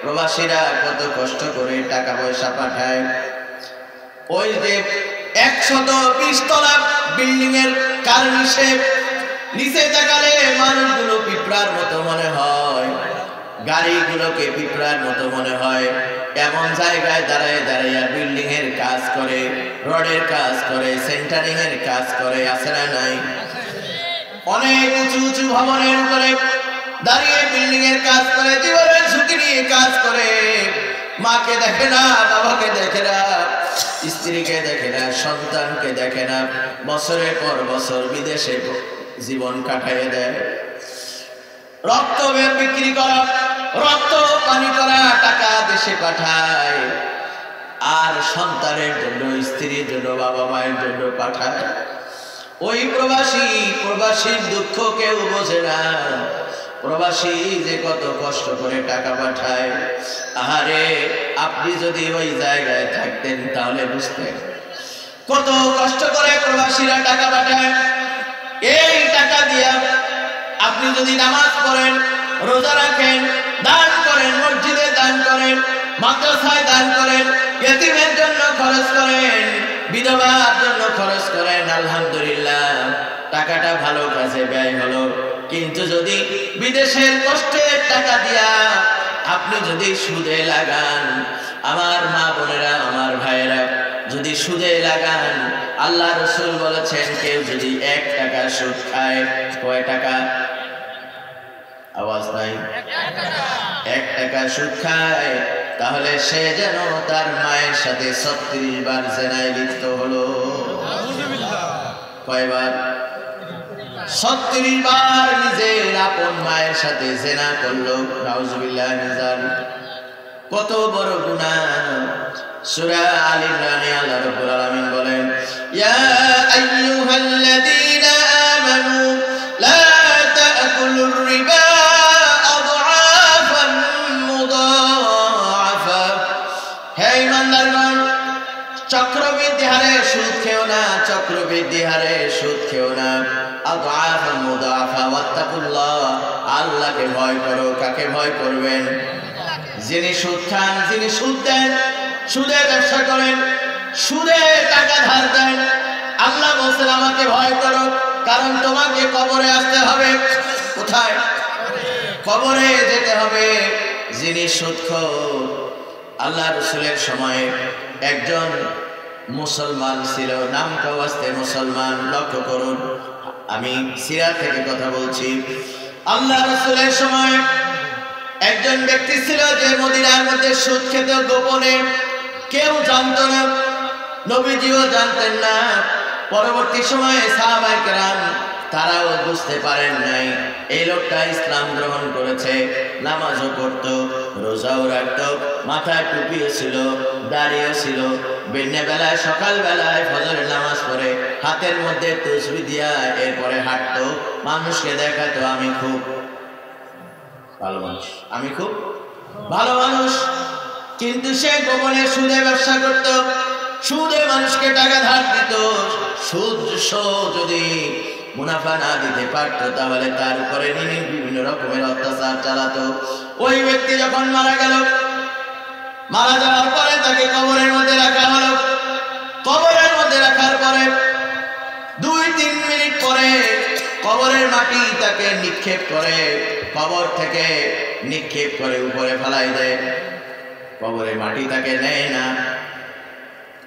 প্রবাসীরা কত কষ্ট করে টাকা পয়সা পাঠায়। ওই যে 120 তলা বিল্ডিং এর কার্নিশে নিচে তাকালে মানুষগুলো পিঁপড়ার মতো মনে হয়, গাড়িগুলোকে পিঁপড়ার মতো মনে হয়। এমন জায়গায় দাঁড়ায় দাঁড়াইয়া বিল্ডিং এর কাজ করে, রডের কাজ করে, সেন্টারিং এর কাজ করে, আছে না নাই? অনেক উঁচু উঁচু ভবনের উপরে দাঁড়িয়ে বিল্ডিং এর কাজ করে, জীবনের ঝুঁকি নিয়ে কাজ করে। মাকে দেখে না, বাবাকে দেখে না, স্ত্রীকে দেখে না, সন্তানকে দেখে না। বছরের পর বছর বিদেশে জীবন কাটাইয়ে দেয়। রক্ত বিক্রি করা, রক্ত পানি করা টাকা দেশে পাঠায়, আর সন্তানের জন্য, স্ত্রীর জন্য, বাবা মায়ের জন্য পাঠায়। ওই প্রবাসীর দুঃখ কেউ বোঝে না। প্রবাসী যে কত কষ্ট করে টাকা পাঠায়, আহারে আপনি যদি ওই জায়গায় থাকতেন তাহলে বুঝতেন কত কষ্ট করে প্রবাসীরা টাকা পাঠায়। এই টাকা দিয়া আপনি যদি নামাজ পড়েন, রোজা রাখেন, দান করেন, মসজিদে দান করেন, মাদ্রাসায় দান করেন, ইতিমের জন্য খরচ করেন, বিধবার জন্য খরচ করেন, আলহামদুলিল্লাহ টাকাটা ভালো কাজে ব্যয় হলো। কিন্তু যদি বিদেশের কষ্টের টাকা দিয়া আপনি যদি সুদে লাগান, আমার মা বোনেরা, আমার ভাইয়েরা, যদি সুদে লাগান, আল্লাহ রাসূল বলেছেন কেউ যদি 1 টাকা সুদ খায়, কয় টাকা? আওয়াজ নাই। 1 টাকা সুদ খায়, তাহলে সে যেন তার মায়ের সাথে 36 বার জিনায় লিপ্ত হলো। কয়বার? 36 বার নিজের আপন মায়ের সাথে জিনা করলো। নাউজুবিল্লাহ মিন যালিক। কত বড় গুনাহ। সূরা আল ইমরানে আল্লাহ রাব্বুল আলামিন বলেন, ইয়া আইয়ুহাল্লাযীনা আমানু লা তা'কুলুর রিবা আদআফান মুদাআফা। হে ঈমানদারগণ, চক্রবৃদ্ধি হারে সুদ খেও না, চক্রবৃদ্ধি হারে সুদ খেও না। আদআফান মুদাআফা ওয়াত্তাকুল্লাহ, আল্লাহকে ভয় করো। কাকে ভয় করবেন? যিনি সুদ খান, যিনি সুদ দেন, সুদে ব্যবসা করেন, সুদে টাকা ধার দেন, আল্লাহ বলছেন আমাকে ভয় করো, কারণ তোমাকে কবরে আসতে হবে। কোথায়? কবরে যেতে হবে। যিনি সুদখোর, আল্লাহ রাসূলের সময়ে একজন মুসলমান ছিল, নামটা ওয়াস্তে মুসলমান। লক্ষ্য করুন, আমি সিরাত থেকে কথা বলছি। আল্লাহ রাসূলের সময় একজন ব্যক্তি ছিল যে মদিনার মধ্যে সুদ খেত গোপনে, কেউ জানত না, নবীজিও জানতেন না। পরবর্তী সময়ে সাহাবায়ে কেরাম তারাও বুঝতে পারেন নাই এই লোকটা ইসলাম গ্রহণ করেছে, নামাজও পড়ত, রোজাও রাখত, মাথায় টুপিও ছিল, দাড়িও ছিল, দিনের বেলায় সকাল বেলায় ফজরের নামাজ পড়ে হাতের মধ্যে তসবিহ দিয়া এরপরে হাঁটতো, মানুষকে দেখাতো আমি খুব ভালো মানুষ, আমি খুব ভালো মানুষ। কিন্তু সে গোপনে সুদে ব্যবসা করত, সুদে মানুষকে টাকা ধার দিত। সুদ যদি মুনাফা না দিতে পারত তাহলে তার উপরে বিভিন্ন রকমের অত্যাচার চালাতো। ওই ব্যক্তি যখন মারা গেল, মারা যাওয়ার পরে তাকে কবরের মধ্যে রাখা হলো। কবরের মধ্যে রাখার পরে 2-3 মিনিট পরে কবরের মাটি তাকে নিক্ষেপ করে, কবর থেকে নিক্ষেপ করে উপরে ফেলাই দেয়। কবরের মাটি তাকে নেয় না,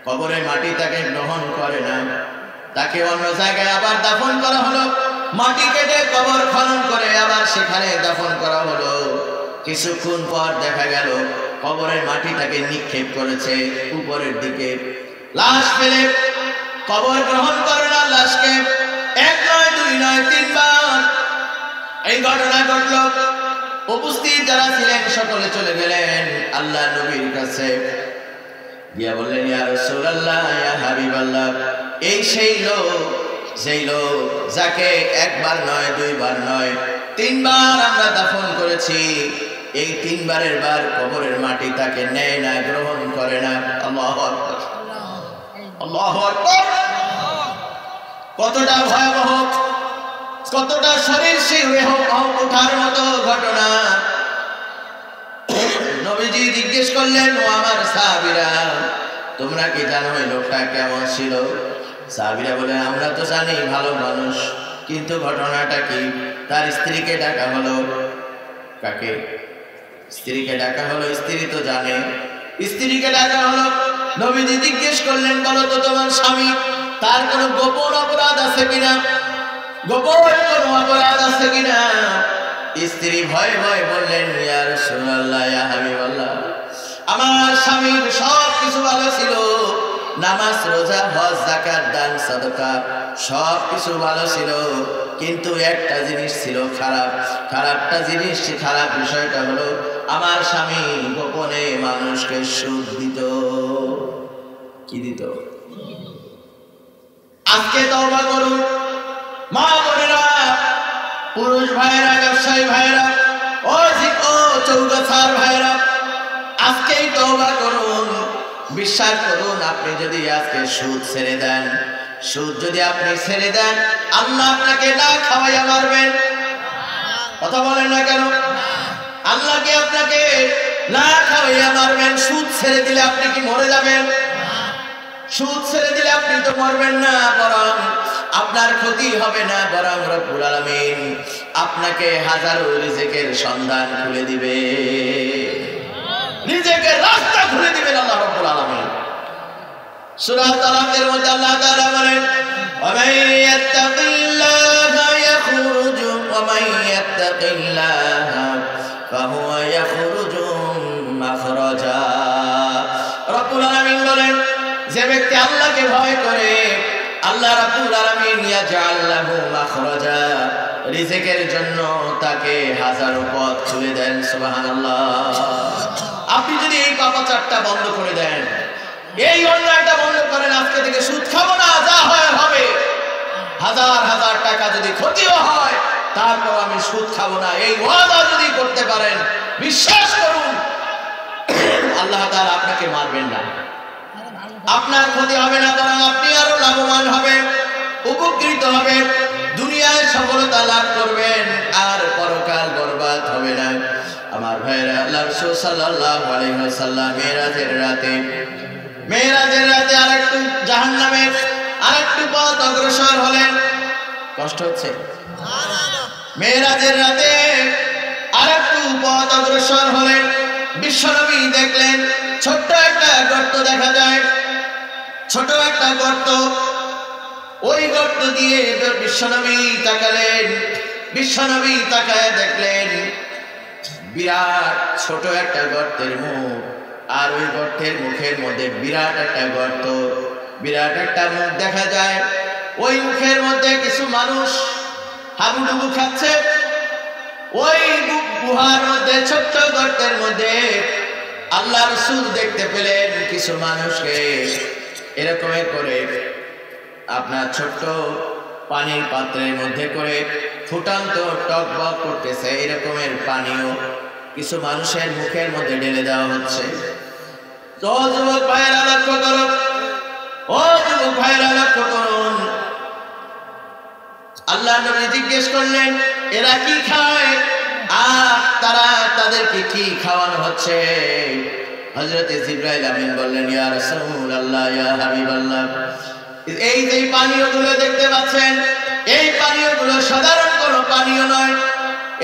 কবরের মাটি তাকে গ্রহণ করে না। তাকে অন্য জায়গায় আবার দাফন করা হলো, মাটি কেটে কবর খনন করে আবার সেখানে দাফন করা হলো। কিছুক্ষণ পর দেখা গেল কবরের মাটি তাকে নিক্ষেপ করেছে উপরের দিকে। লাশ ফেলে কবর গ্রহণ করে না লাশকে। 1 নয় 2 নয় 3 বার এই ঘটনা ঘটল। উপস্থিত যারা ছিলেন সকলে চলে গেলেন আল্লাহ নবীর কাছে, গিয়া বললেন, ইয়া রাসূলুল্লাহ, ইয়া হাবিবাল্লাহ, এই সেই লোক, যেই লোক যাকে 1 বার নয় 2 বার নয় 3 বার আমরা দাফন করেছি, এই 3 বারের বার কবরের মাটি তাকে নেয় না, গ্রহণ করে না। আল্লাহু আকবার, আল্লাহু আকবার। কতটা ভয়াবহ, কতটা শরীর শিহরে ওঠার মতো ঘটনা। নবীজি জিজ্ঞেস করলেন, ও আমার সাহাবীরা, তোমরা কি জানো এই লোকটা কেমন ছিল? সাহাবীরা বলেন, আমরা তো জানি ভালো মানুষ, কিন্তু ঘটনাটা কি? তার স্ত্রীকে ডাকা হলো। কাকে? স্ত্রীকে ডাকা হলো। স্ত্রী তো জানে। স্ত্রীকে ডাকা হলো। নবীজি জিজ্ঞেস করলেন, বলো তো তোমার স্বামী তার কোনো গোপন অপরাধ আছে কিনা? গোপন কোনো অপরাধ আছে কিনা? স্ত্রী ভয়ে ভয়ে বললেন, ইয়া রাসূলুল্লাহ, ইয়া হাবিবাল্লাহ, আমার স্বামীর সব কিছু ভালো ছিল। নামাজ, রোজা, হজ, যাকাত, দান, সাদকা সব কিছু ভালো ছিল, কিন্তু একটা জিনিস ছিল খারাপ। খারাপ বিষয়টা হলো আমার স্বামী গোপনে মানুষকে সুদ দিত। কি দিত? আজকে তওবা করুন মা বোনেরা, পুরুষ ভাইয়েরা, ব্যবসায়ী ভাইয়েরা, ও চৌগাছার ভাইয়েরা, আজকেই তওবা করুন। বিশ্বাস করুন, আপনি যদি আজকে সুদ ছেড়ে দেন, সুদ যদি আপনি ছেড়ে দেন, আল্লাহ আপনাকে না খাওয়াইয়া মারবেন। কথা বলেন না কেন? আল্লাহ কি আপনাকে না খাওয়াইয়া মারবেন? সুদ ছেড়ে দিলে আপনি কি মরে যাবেন? সুদ ছেড়ে দিলে আপনি তো মরবেন না, বরং আপনার ক্ষতি হবে না, বরং রব্বুল আলামিন আপনাকে হাজারো রিজিকের সন্ধান খুলে দিবে, রিজিকের রাস্তা খুলে দিবেন আল্লাহ রব্বুল আলামিন। সূরা তালাকের মধ্যে আল্লাহ তাআলা বলেন, ওয়া মান ইয়াত্তাকিল্লাহা ইয়াখরুজু ওয়া মান ইয়াত্তাকিল্লাহা ফাহুয়া ইয়াখরুজু মাখরাজা। রব্বুল আলামিন বলেন, যে ব্যক্তি আল্লাহকে ভয় করে, আল্লাহ রাব্বুল আলামিন ইয়াজআল লাহু মাখরাজা, রিজিকের জন্য তাকে হাজারো পথ খুলে দেন। সুবহানাল্লাহ। আপনি যদি এই পাপাচারটা বন্ধ করে দেন, এই অন্যায়টা বন্ধ করেন, আজকে থেকে সুদ খাবো না, যা হয় হবে, হাজার হাজার টাকা যদি ক্ষতিও হয় তারপর আমি সুদ খাবো না, এই ওয়াদা যদি করতে পারেন, বিশ্বাস করুন আল্লাহ তাআলা আপনাকে মারবেন না, আপনার ক্ষতি হবে না, বরং আপনি আরো লাভবান হবেন, উপকৃত হবেন, দুনিয়ায় সফলতা লাভ করবেন, আর পরকাল বরবাদ হবে না। আমার ভাইরা, আল্লাহ রাসূল সাল্লাল্লাহু আলাইহি ওয়াসাল্লাম মেরাজের রাতে আরেকটু জাহান্নামের আরেকটু পথ অগ্রসর হলেন। কষ্ট হচ্ছে? মেরাজের রাতে আরেকটু পথ অগ্রসর হলেন। বিশ্বনবী দেখলেন ছোট্ট একটা গর্ত দেখা যায়, ছোট একটা গর্ত। ওই গর্ত দিয়ে বিশ্বনবী তাকালেন। বিশ্বনবী তাকায় দেখলেন বিরাট ছোট একটা গর্তের মুখ, আর ওই গর্তের মুখের মধ্যে বিরাট একটা গর্ত, বিরাট একটা মুখ দেখা যায়। ওই মুখের মধ্যে কিছু মানুষ হাবুডুবু খাচ্ছে। ওই গুহার মধ্যে, ছোট্ট গর্তের মধ্যে আল্লাহ রাসূল দেখতে পেলেন কিছু মানুষকে এরকম করে আপনার ছোট্ট পানির পাত্রের মধ্যে করে ফুটান্ত টকবক করতেছে, এরকমের পানীয় কিছু মানুষের মুখের মধ্যে ঢেলে দেওয়া হচ্ছে। তো যুবক ভাইয়েরা লক্ষ্য করুন, ও যুবক ভাইয়েরা লক্ষ্য করুন, আল্লাহ নবী জিজ্ঞেস করলেন, এরা কি খায় আর তাদেরকে কি খাওয়ানো হচ্ছে? হযরত জিবরাইল আমিন বললেন, ইয়া রাসূলুল্লাহ, ইয়া হাবিবাল্লাহ, এই যে পানীয়গুলো দেখতে পাচ্ছেন, এই পানীয়গুলো সাধারণ কোনো পানীয় নয়,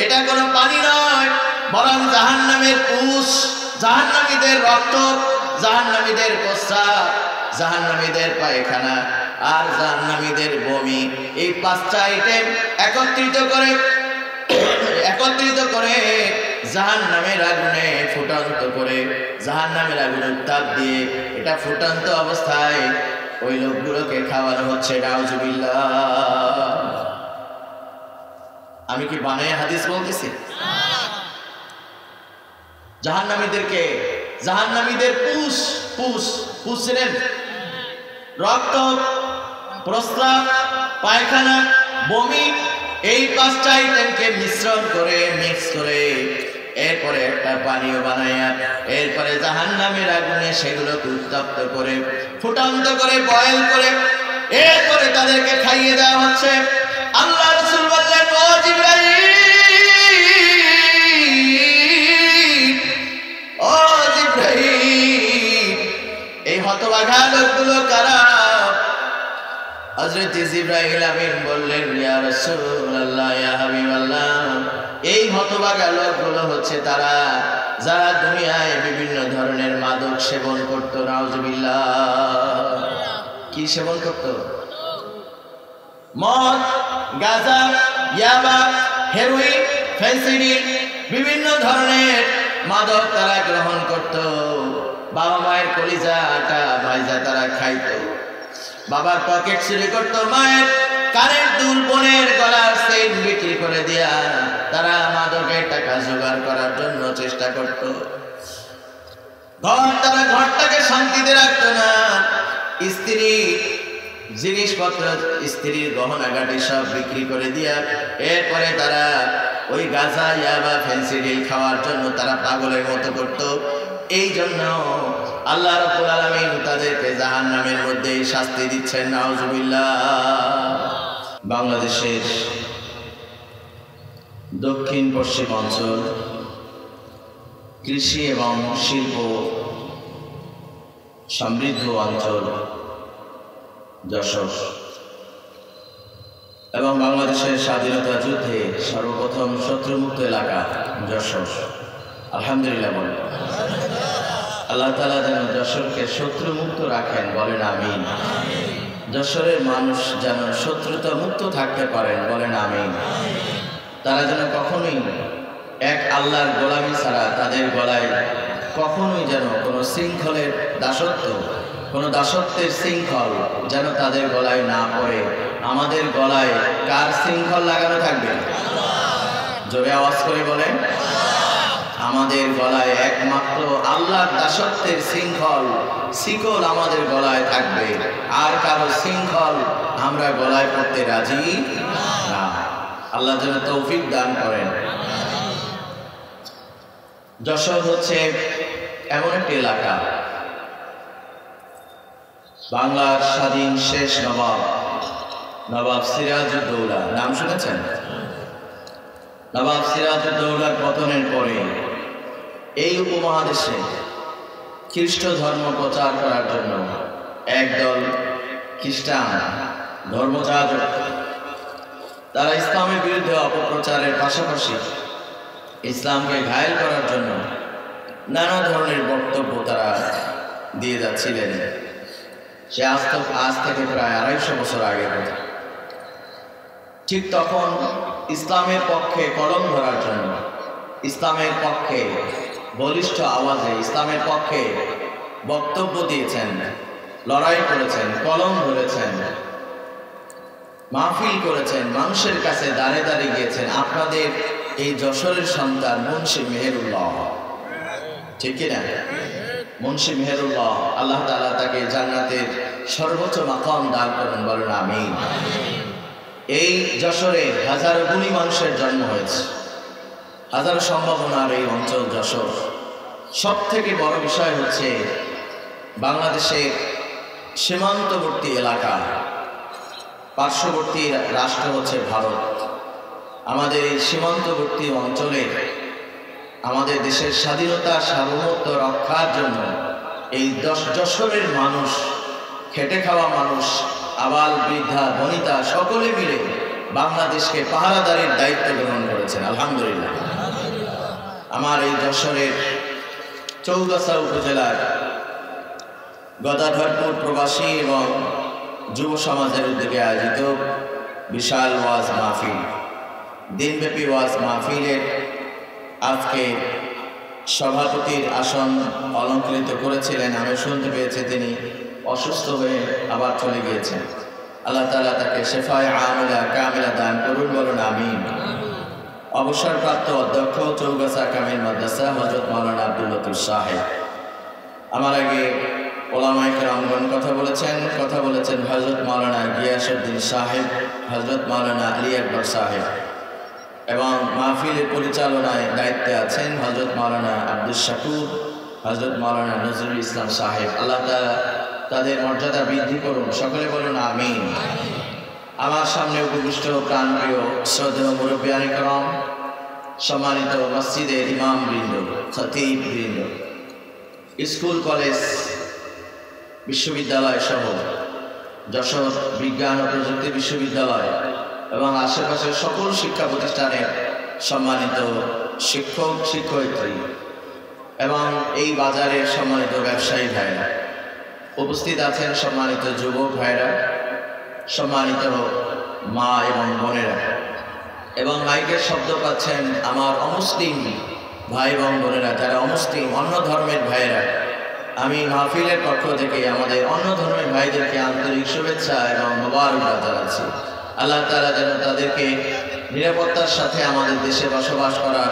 এটা কোনো পানি নয়, বরং জাহান্নামের পুষ, জাহান্নামীদের রক্ত, জাহান্নামীদের প্রস্রাব, জাহান্নামীদের পায়খানা আর জাহান্নামীদের বমি, এই পাঁচটা আইটেম একত্রিত করে জাহান্নামের আগুনে ফুটন্ত করে, জাহান্নামের আগুনে উত্তাপ দিয়ে এটা ফুটন্ত অবস্থায় ওই লোকগুলোকে খাওয়ানো হচ্ছে। নাউজুবিল্লাহ। আমি কি বানায় হাদিস বলতেছি? জাহান্নামীদেরকে, জাহান্নামীদের পুষেন রক্ত, প্রস্রাব, পায়খানা, বমি, এই পাঁচটা আইটেমকে মিশ্রণ করে, মিক্স করে এরপরে একটা পানীয় বানাইয়া এরপরে জাহান্নামের আগুনে সেগুলোকে উত্তপ্ত করে, ফুটন্ত করে, বয়েল করে এরপরে তাদেরকে খাইয়ে দেওয়া হচ্ছে। আল্লাহ রাসূল বললেন, ও জিবরাইল, ও হতভাগা লোকগুলো কারা? হযরত জিবরাইল আমিন বললেন, ইয়া রাসূলুল্লাহ, ইয়া হাবিবাল্লাহ, এই হতভাগা লোকগুলো হচ্ছে তারা যারা দুনিয়ায় বিভিন্ন ধরনের মাদক সেবন করত। নাউজুবিল্লাহ। কি সেবন করত? মদ, গাঁজা, ইয়াবা, হেরোইন, ফেন্সিডিল, বিভিন্ন ধরনের মাদক তারা গ্রহণ করত। বাবা মায়ের কলিজা আটা ভাইজা তারা খাইত। বাবার পকেট চুরি করত, মায়ের কানের দুল, বোনের গলার চেইন বিক্রি করে দিয়া তারা মাদকের টাকা জোগাড় করার জন্য চেষ্টা করত। তারা ঘরটাকে শান্তিতে রাখতো না। স্ত্রী জিনিসপত্র, স্ত্রীর গহনাগাটি সব বিক্রি করে দিয়া এরপরে তারা ওই গাঁজা, ইয়াবা, ফেন্সিডিল খাওয়ার জন্য তারা পাগলের মতো করত। এই জন্য আল্লাহ রাব্বুল আলামিন তাদেরকে জাহান্নামের মধ্যে শাস্তি দিচ্ছেন। নাউজুবিল্লাহ। বাংলাদেশের দক্ষিণ পশ্চিম অঞ্চল কৃষি এবং শিল্প সমৃদ্ধ অঞ্চল যশোর এবং বাংলাদেশের স্বাধীনতা যুদ্ধে সর্বপ্রথম শত্রুমুক্ত এলাকা যশোর। আলহামদুলিল্লাহ বলেন। আল্লাহ তাআলা যেন যশোরকে শত্রুমুক্ত রাখেন, বলেন আমিন। যশোরের মানুষ যেন শত্রুতা মুক্ত থাকতে পারেন, বলেন আমিন। তারা যেন কখনোই এক আল্লাহর গোলামি ছাড়া তাদের গলায় কখনোই যেন কোনো শৃঙ্খলের দাসত্ব, কোনো দাসত্বের শৃঙ্খল যেন তাদের গলায় না পড়ে। আমাদের গলায় কার শৃঙ্খল লাগানো থাকবে? জোরে আওয়াজ করে বলেন। আমাদের গলায় একমাত্র আল্লাহর দাসত্বের শৃঙ্খল, শিকল আমাদের গলায় থাকবে। আর কারো শৃঙ্খল আমরা গলায় পড়তে রাজি না। আল্লাহ যেন তৌফিক দান করেন। যশোর হচ্ছে এমন একটি এলাকা, বাংলার স্বাধীন শেষ নবাব সিরাজউদ্দৌলা নাম শুনেছেন? নবাব সিরাজউদ্দৌলার পতনের পরে এই উপমহাদেশে খ্রিস্ট ধর্ম প্রচার করার জন্য একদল খ্রিস্টান ধর্মযাজক তারা ইসলামের বিরুদ্ধে অপপ্রচারের পাশাপাশি ইসলামকে ঘায়েল করার জন্য নানা ধরনের বক্তব্য তারা দিয়ে যাচ্ছিলেন। সে আজ থেকে প্রায় 250 বছর আগে কথা। ঠিক তখন ইসলামের পক্ষে কলম ধরার জন্য, ইসলামের পক্ষে বলিষ্ঠ আওয়াজে ইসলামের পক্ষে বক্তব্য দিয়েছেন, লড়াই করেছেন, কলম ধরেছেন, মাহফিল করেছেন, মানুষের কাছে দাঁড়ে দাঁড়িয়ে গিয়েছেন আপনাদের এই যশোরের সন্তান মুন্সি মেহেরুল্লাহ। ঠিক কিনা? মুন্সি মেহেরুল্লাহ, আল্লাহ তাআলা তাকে জান্নাতের সর্বোচ্চ মাকাম দান করুন, বলেন আমিন। এই যশোরে হাজার গুণী মানুষের জন্ম হয়েছে, হাজার সম্ভাবনার এই অঞ্চল যশোর। সব থেকে বড় বিষয় হচ্ছে বাংলাদেশের সীমান্তবর্তী এলাকা, পার্শ্ববর্তী রাষ্ট্র হচ্ছে ভারত। আমাদের এই সীমান্তবর্তী অঞ্চলে আমাদের দেশের স্বাধীনতা সার্বভৌমত্ব রক্ষার জন্য এই যশোরের মানুষ, খেটে খাওয়া মানুষ, আবাল বৃদ্ধা বনিতা সকলে মিলে বাংলাদেশকে পাহারাদারির দায়িত্ব গ্রহণ করেছেন। আলহামদুলিল্লাহ। আমার এই যশোরের চৌগাছা উপজেলার গদাধরপুর প্রবাসী এবং যুব সমাজের উদ্যোগে আয়োজিত বিশাল ওয়াজ মাহফিল, দিনব্যাপী ওয়াজ মাহফিলের আজকে সভাপতির আসন অলঙ্কৃত করেছিলেন। আমি শুনতে পেয়েছি তিনি অসুস্থ হয়ে আবার চলে গিয়েছেন। আল্লাহ তাআলা তাকে শেফায়ে আমিলা কামিলা দান করুন, বলুন আমিন। অবসরপ্রাপ্ত অধ্যক্ষ চৌগাছা কামিল মাদ্রাসা হযরত মাওলানা আব্দুল লতিফ সাহেব। আমার আগে ওলামায়ে কেরামগণ কথা বলেছেন হযরত মাওলানা গিয়াসউদ্দিন সাহেব, হযরত মাওলানা আলী আকবর সাহেব, এবং মাহফিলের পরিচালনায় দায়িত্বে আছেন হযরত মাওলানা আব্দুল শাকুর, হযরত মাওলানা নজরুল ইসলাম সাহেব। আল্লাহ তাআলা তাদের মর্যাদা বৃদ্ধি করুন, সকলে বলুন আমিন। আমার সামনে উপবিষ্ট প্রাণপ্রিয় শ্রদ্ধেয় মুরব্বিয়ানে কেরাম, সম্মানিত মসজিদের ইমাম বৃন্দ, খতিব বৃন্দ, স্কুল কলেজ বিশ্ববিদ্যালয় সহ যশোর বিজ্ঞান ও প্রযুক্তি বিশ্ববিদ্যালয় এবং আশেপাশের সকল শিক্ষা প্রতিষ্ঠানের সম্মানিত শিক্ষক শিক্ষয়িত্রী এবং এই বাজারের সম্মানিত ব্যবসায়ী ভাইরা, উপস্থিত আছেন সম্মানিত যুবক ভাইরা, সম্মানিত মা এবং বোনেরা, এবং মাইকের শব্দ পাচ্ছেন আমার অমুসলিম ভাই এবং বোনেরা, যারা অমুসলিম অন্য ধর্মের ভাইরা। আমি মাহফিলের পক্ষ থেকে আমাদের অন্য ধর্মের ভাইদেরকে আন্তরিক শুভেচ্ছা এবং মোবারকবাদ জানাচ্ছি। আল্লাহ তাআলা যেন তাদেরকে নিরাপত্তার সাথে আমাদের দেশে বসবাস করার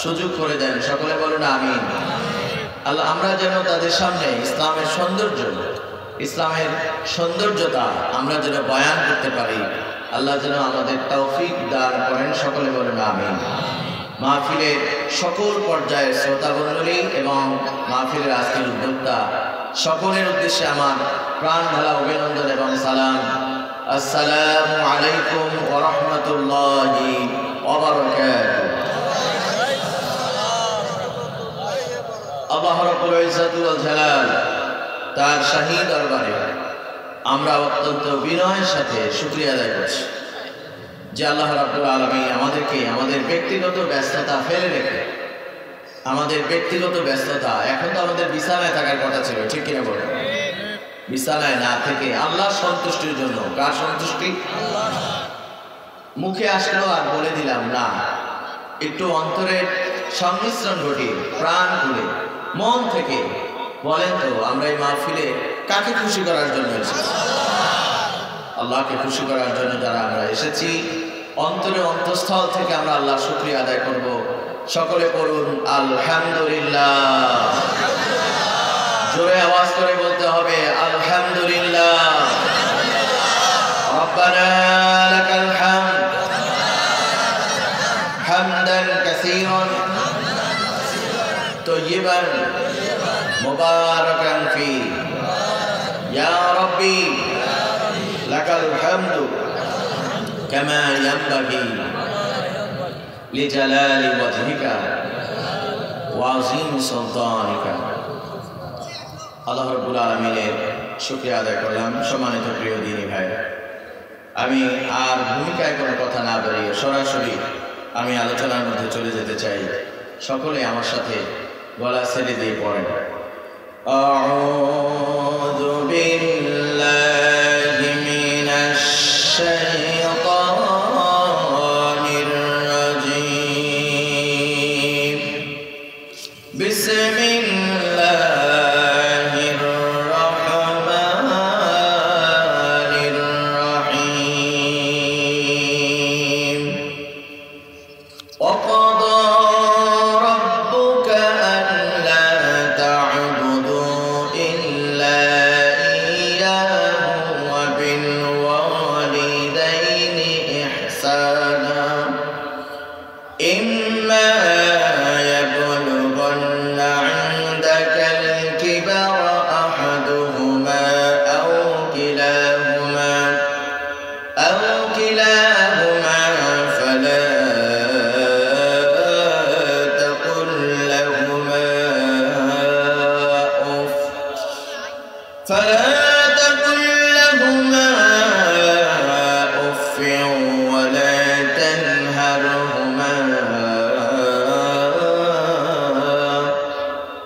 সুযোগ করে দেন। সকলে বলুন আমিন। আল্লাহ আমরা যেন তাদের সামনে ইসলামের সৌন্দর্যতা আমরা যেন বয়ান করতে পারি। আল্লাহ যেন আমাদের তৌফিক দান করেন। সকলে বলুন আমিন। মাহফিলের সকল পর্যায়ের শ্রোতামণ্ডলী এবং মাহফিলের আজকের উদ্যোক্তা সকলের উদ্দেশ্যে আমার প্রাণ ঢালা অভিনন্দন এবং সালাম। আসসালামু আলাইকুম ওয়া রাহমাতুল্লাহি ওয়া বারাকাতুহু। আল্লাহ রাব্বুল ইজ্জত ওয়াল জালাল তার শাহী দরবারে আমরা অত্যন্ত বিনয়ের সাথে শুকরিয়া আদায় করছি যে আল্লাহ রাব্বুল আলামিন আমাদেরকে আমাদের ব্যক্তিগত ব্যস্ততা ফেলে রেখে, আমাদের ব্যক্তিগত ব্যস্ততা, এখন তো আমাদের বিছানায় থাকার কথা ছিল, ঠিক কিনা বলেন? বিছানায় না থেকে আল্লাহর সন্তুষ্টির জন্য, কার সন্তুষ্টি? মুখে আসলো আর বলে দিলাম না, একটু অন্তরের সংমিশ্রণ ঘটিয়ে প্রাণ খুলে মন থেকে বলেন তো আমরা এই মাহফিলে কাকে খুশি করার জন্য এসেছি? আল্লাহকে খুশি করার জন্য যারা আমরা এসেছি, অন্তরে অন্তঃস্থল থেকে আমরা আল্লাহর শুকরিয়া আদায় করব। সকলে পড়ুন আলহামদুলিল্লাহ। জোরে আওয়াজ করে বলতে হবে আলহামদুলিল্লাহ। রব্বানা লাকাল হামদ হামদান কাসীরান তাইয়িবান মুবারাকান ফি ইয়া রাব্বি লাকাল হামদু কামা ইয়ানবাগি লিজালালি ওয়াজহিকা ওয়া আযীম সুলতানিকা। আল্লাহ রাব্বুল আলামিনের শুকরিয়া আদায় করলাম। সম্মানিত প্রিয় দিনী ভাই, আমি আর ভূমিকায় কোনো কথা না বাড়িয়ে সরাসরি আমি আলোচনার মধ্যে চলে যেতে চাই। সকলে আমার সাথে গলা ছেড়ে দিয়ে পড়েন আউযু বিল্লাহি মিনাশ শাইতানির রাজীম। বিসমিল্লাহির রাহমানির রাহিম। وقضى ربك ألا تعبدوا إلا إياه وبالوالدين إحسانا إما يبلغن عندك الكبر أحدهما أو كلاهما فلا تقل لهما أف ولا تنهرهما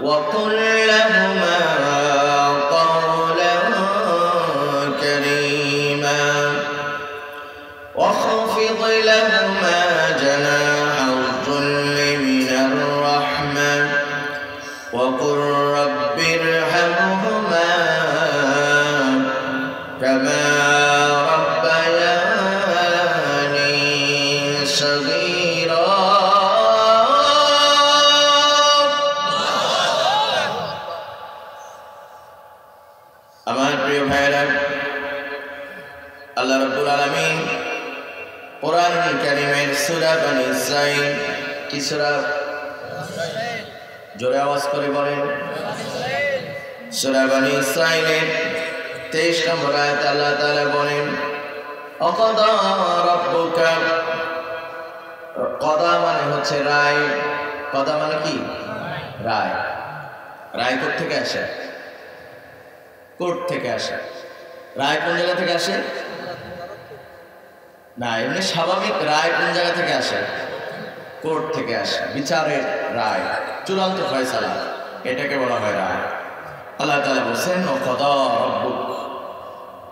وقل لهما قولا كريما واخفض لهما جناح الذل من الرحمة وقل رب ارحمهما كما ربياني صغيرا। আমার প্রিয় ভাইরা, আল্লাহ রাব্বুল আলামিন কোরআন কারীমের সূরা বনী ইসরাঈল, কি সূরা? জোরে আওয়াজ করে বলেন। সূরা বনী ইসরাঈলের 23 নম্বর আয়াতে আল্লাহ তাআলা বলেন অকদা রাব্বুকা। কদা মানে হচ্ছে রায়। কদা মানে কি? রায়। রায় কোথা থেকে আসে? কোর্ট থেকে আসে। রায় কোন জায়গা থেকে আসে? না, এমনি স্বাভাবিক রায় কোন জায়গা থেকে আসে? কোর্ট থেকে আসে। বিচারের রায়, চূড়ান্ত ফয়সালা, এটাকে বলা হয় রায়। আল্লাহ তাআলা বলেন, ও কদা রব্বুক,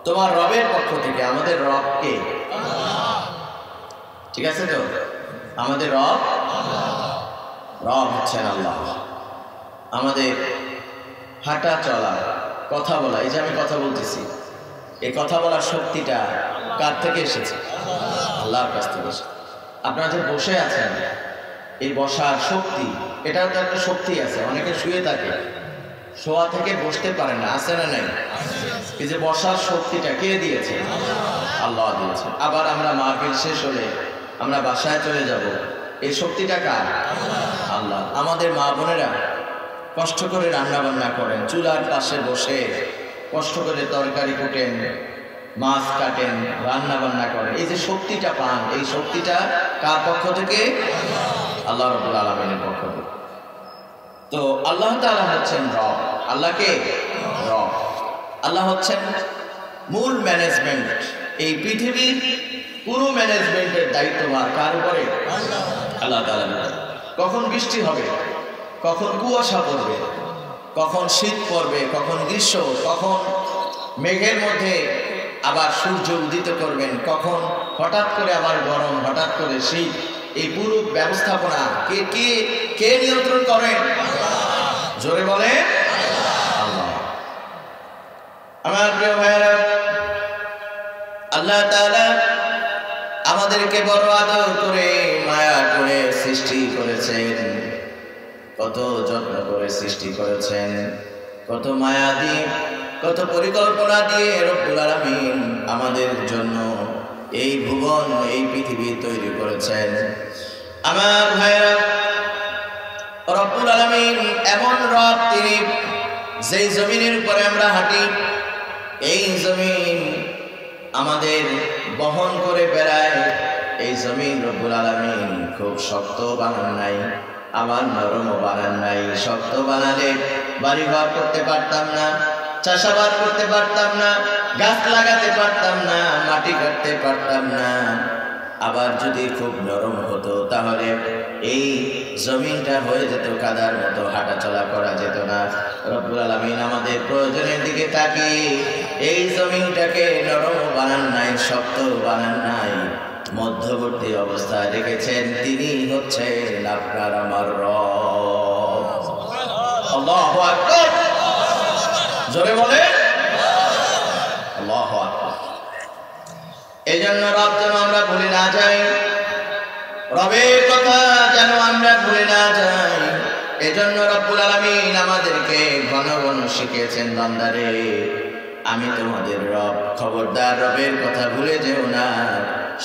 তোমার রবের পক্ষ থেকে। আমাদের রব কে? ঠিক আছে তো? আমাদের রব হচ্ছেন আল্লাহ। আমাদের হাঁটা চলা, কথা বলা, এই যে আমি কথা বলতেছি, এই কথা বলার শক্তিটা কার থেকে এসেছে? আল্লাহর কাছ থেকে এসেছে। আপনারা যে বসে আছেন, এই বসার শক্তি, এটাও তো একটা শক্তি আছে। অনেকে শুয়ে থাকে, শোয়া থেকে বসতে পারে না, আছে না নাই? এই যে বসার শক্তিটা কে দিয়েছে? আল্লাহ দিয়েছে। আবার আমরা মাহফিল শেষ হলে আমরা বাসায় চলে যাব, এই শক্তিটা কার? আল্লাহ। আমাদের মা বোনেরা কষ্ট করে রান্না বান্না করেন, চুলার পাশে বসে কষ্ট করে তরকারি কুটেন, মাছ কাটেন, রান্না বান্না করেন, এই যে শক্তিটা পান, এই শক্তিটা কার পক্ষ থেকে? আল্লাহ রাব্বুল আলামিনের পক্ষ থেকে। তো আল্লাহ তাআলা হচ্ছেন রব। আল্লাহকে রব। আল্লাহ হচ্ছেন মূল ম্যানেজমেন্ট। এই পৃথিবীর পুরো ম্যানেজমেন্টের দায়িত্বভার কার উপরে? আল্লাহ তাআলা। কখন বৃষ্টি হবে, কখন কুয়াশা পড়বে, কখন শীত পড়বে, কখন গ্রীষ্ম, কখন মেঘের মধ্যে আবার সূর্য উদিত করবেন, কখন হঠাৎ করে আবার গরম, হঠাৎ করে শীত, এই পুরো ব্যবস্থাপনা কে কে কে নিয়ন্ত্রণ করেন? জোরে বলে আল্লাহ। আমার প্রিয় ভাইয়েরা, আল্লাহ তাআলা আমাদেরকে বড় আদর করে, মায়া করে সৃষ্টি করেছেন, কত যত্ন করে সৃষ্টি করেছেন, কত মায়া দিয়ে, কত পরিকল্পনা দিয়ে রব্বুল আলামিন আমাদের জন্য এই ভুবন, এই পৃথিবী তৈরি করেছেন। আমার ভাইয়েরা, রব্বুল আলামিন এমন রব, তিনি যেই জমিনের উপরে আমরা হাঁটি, এই জমিন আমাদের বহন করে বেড়ায়। এই জমিন রব্বুল আলামিন খুব শক্ত বানান নাই, আবার নরমও বানান নাই। শক্ত বানালে বাড়িঘর করতে পারতাম না, চাষাবাদ করতে পারতাম না, গাছ লাগাতে পারতাম না, মাটি কাটতে পারতাম না। আবার যদি খুব নরম হতো তাহলে এই জমিনটা হয়ে যেত কাদার মতো, হাঁটা চলা করা যেত না। রব্বুল আলামিন আমাদের প্রয়োজনের দিকে তাকিয়ে এই জমিনটাকে নরম বানান নাই, শক্ত বানান নাই, মধ্যবর্তী অবস্থায় রেখেছেন। তিনি হচ্ছেন আপনার আমার রব। আল্লাহু আকবার। জোরে বলে আল্লাহু আকবার। এই জন্য রব যেন আমরা ভুলে না যাই, রবের কথা যেন আমরা ভুলে না যাই। এজন্য রব্বুল আলামিন আমাদেরকে ঘন ঘন শিখিয়েছেন, বান্দারে আমি তোমাদের রব, খবরদার রবের কথা ভুলে যেও না।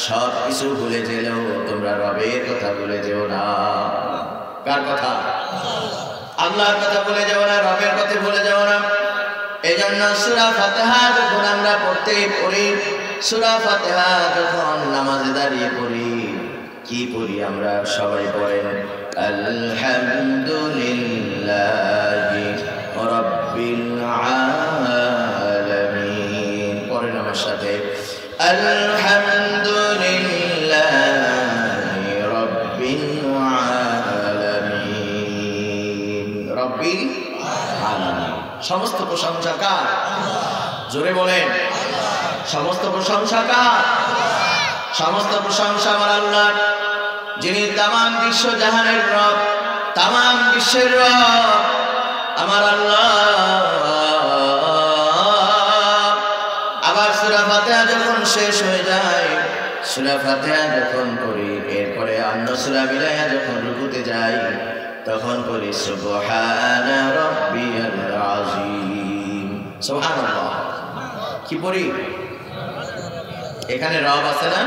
সব কিছু ভুলে গেলেও তোমরা রবের কথা ভুলে যেও না। কার কথা? আল্লাহর কথা ভুলে যাও না, রবের কথা ভুলে যাও না। এই জন্য সূরা ফাতিহা যখন আমরা পড়ি, সূরা ফাতিহা যখন নামাজে দাঁড়িয়ে পড়ি, কি পড়ি আমরা? সবাই পড়েন আলহামদুলিল্লাহি রাব্বিল আলামিন। পড়েন আমার সাথে, আলহামদুলিল্লাহি রাব্বিল আলামিন। রাব্বিল আলামিন। সমস্ত প্রশংসা কার? জোরে বলেন সমস্ত প্রশংসা কার? সমস্ত প্রশংসা আমার আল্লাহ, যিনি তামাম বিশ্ব জাহানের রব, তামাম বিশ্বের রব আমার আল্লাহ। আবার সূরা ফাতিহা যখন শেষ হয়ে যায়, সূরা ফাতিহা যখন পড়ি, এরপরে অন্য সূরা মিলাইয়া যখন রুকুতে যাই, তখন বলি সুবহানা রাব্বিয়াল আযীম। সুবহানাল্লাহ। কি পড়ি? এখানে রব আছে না?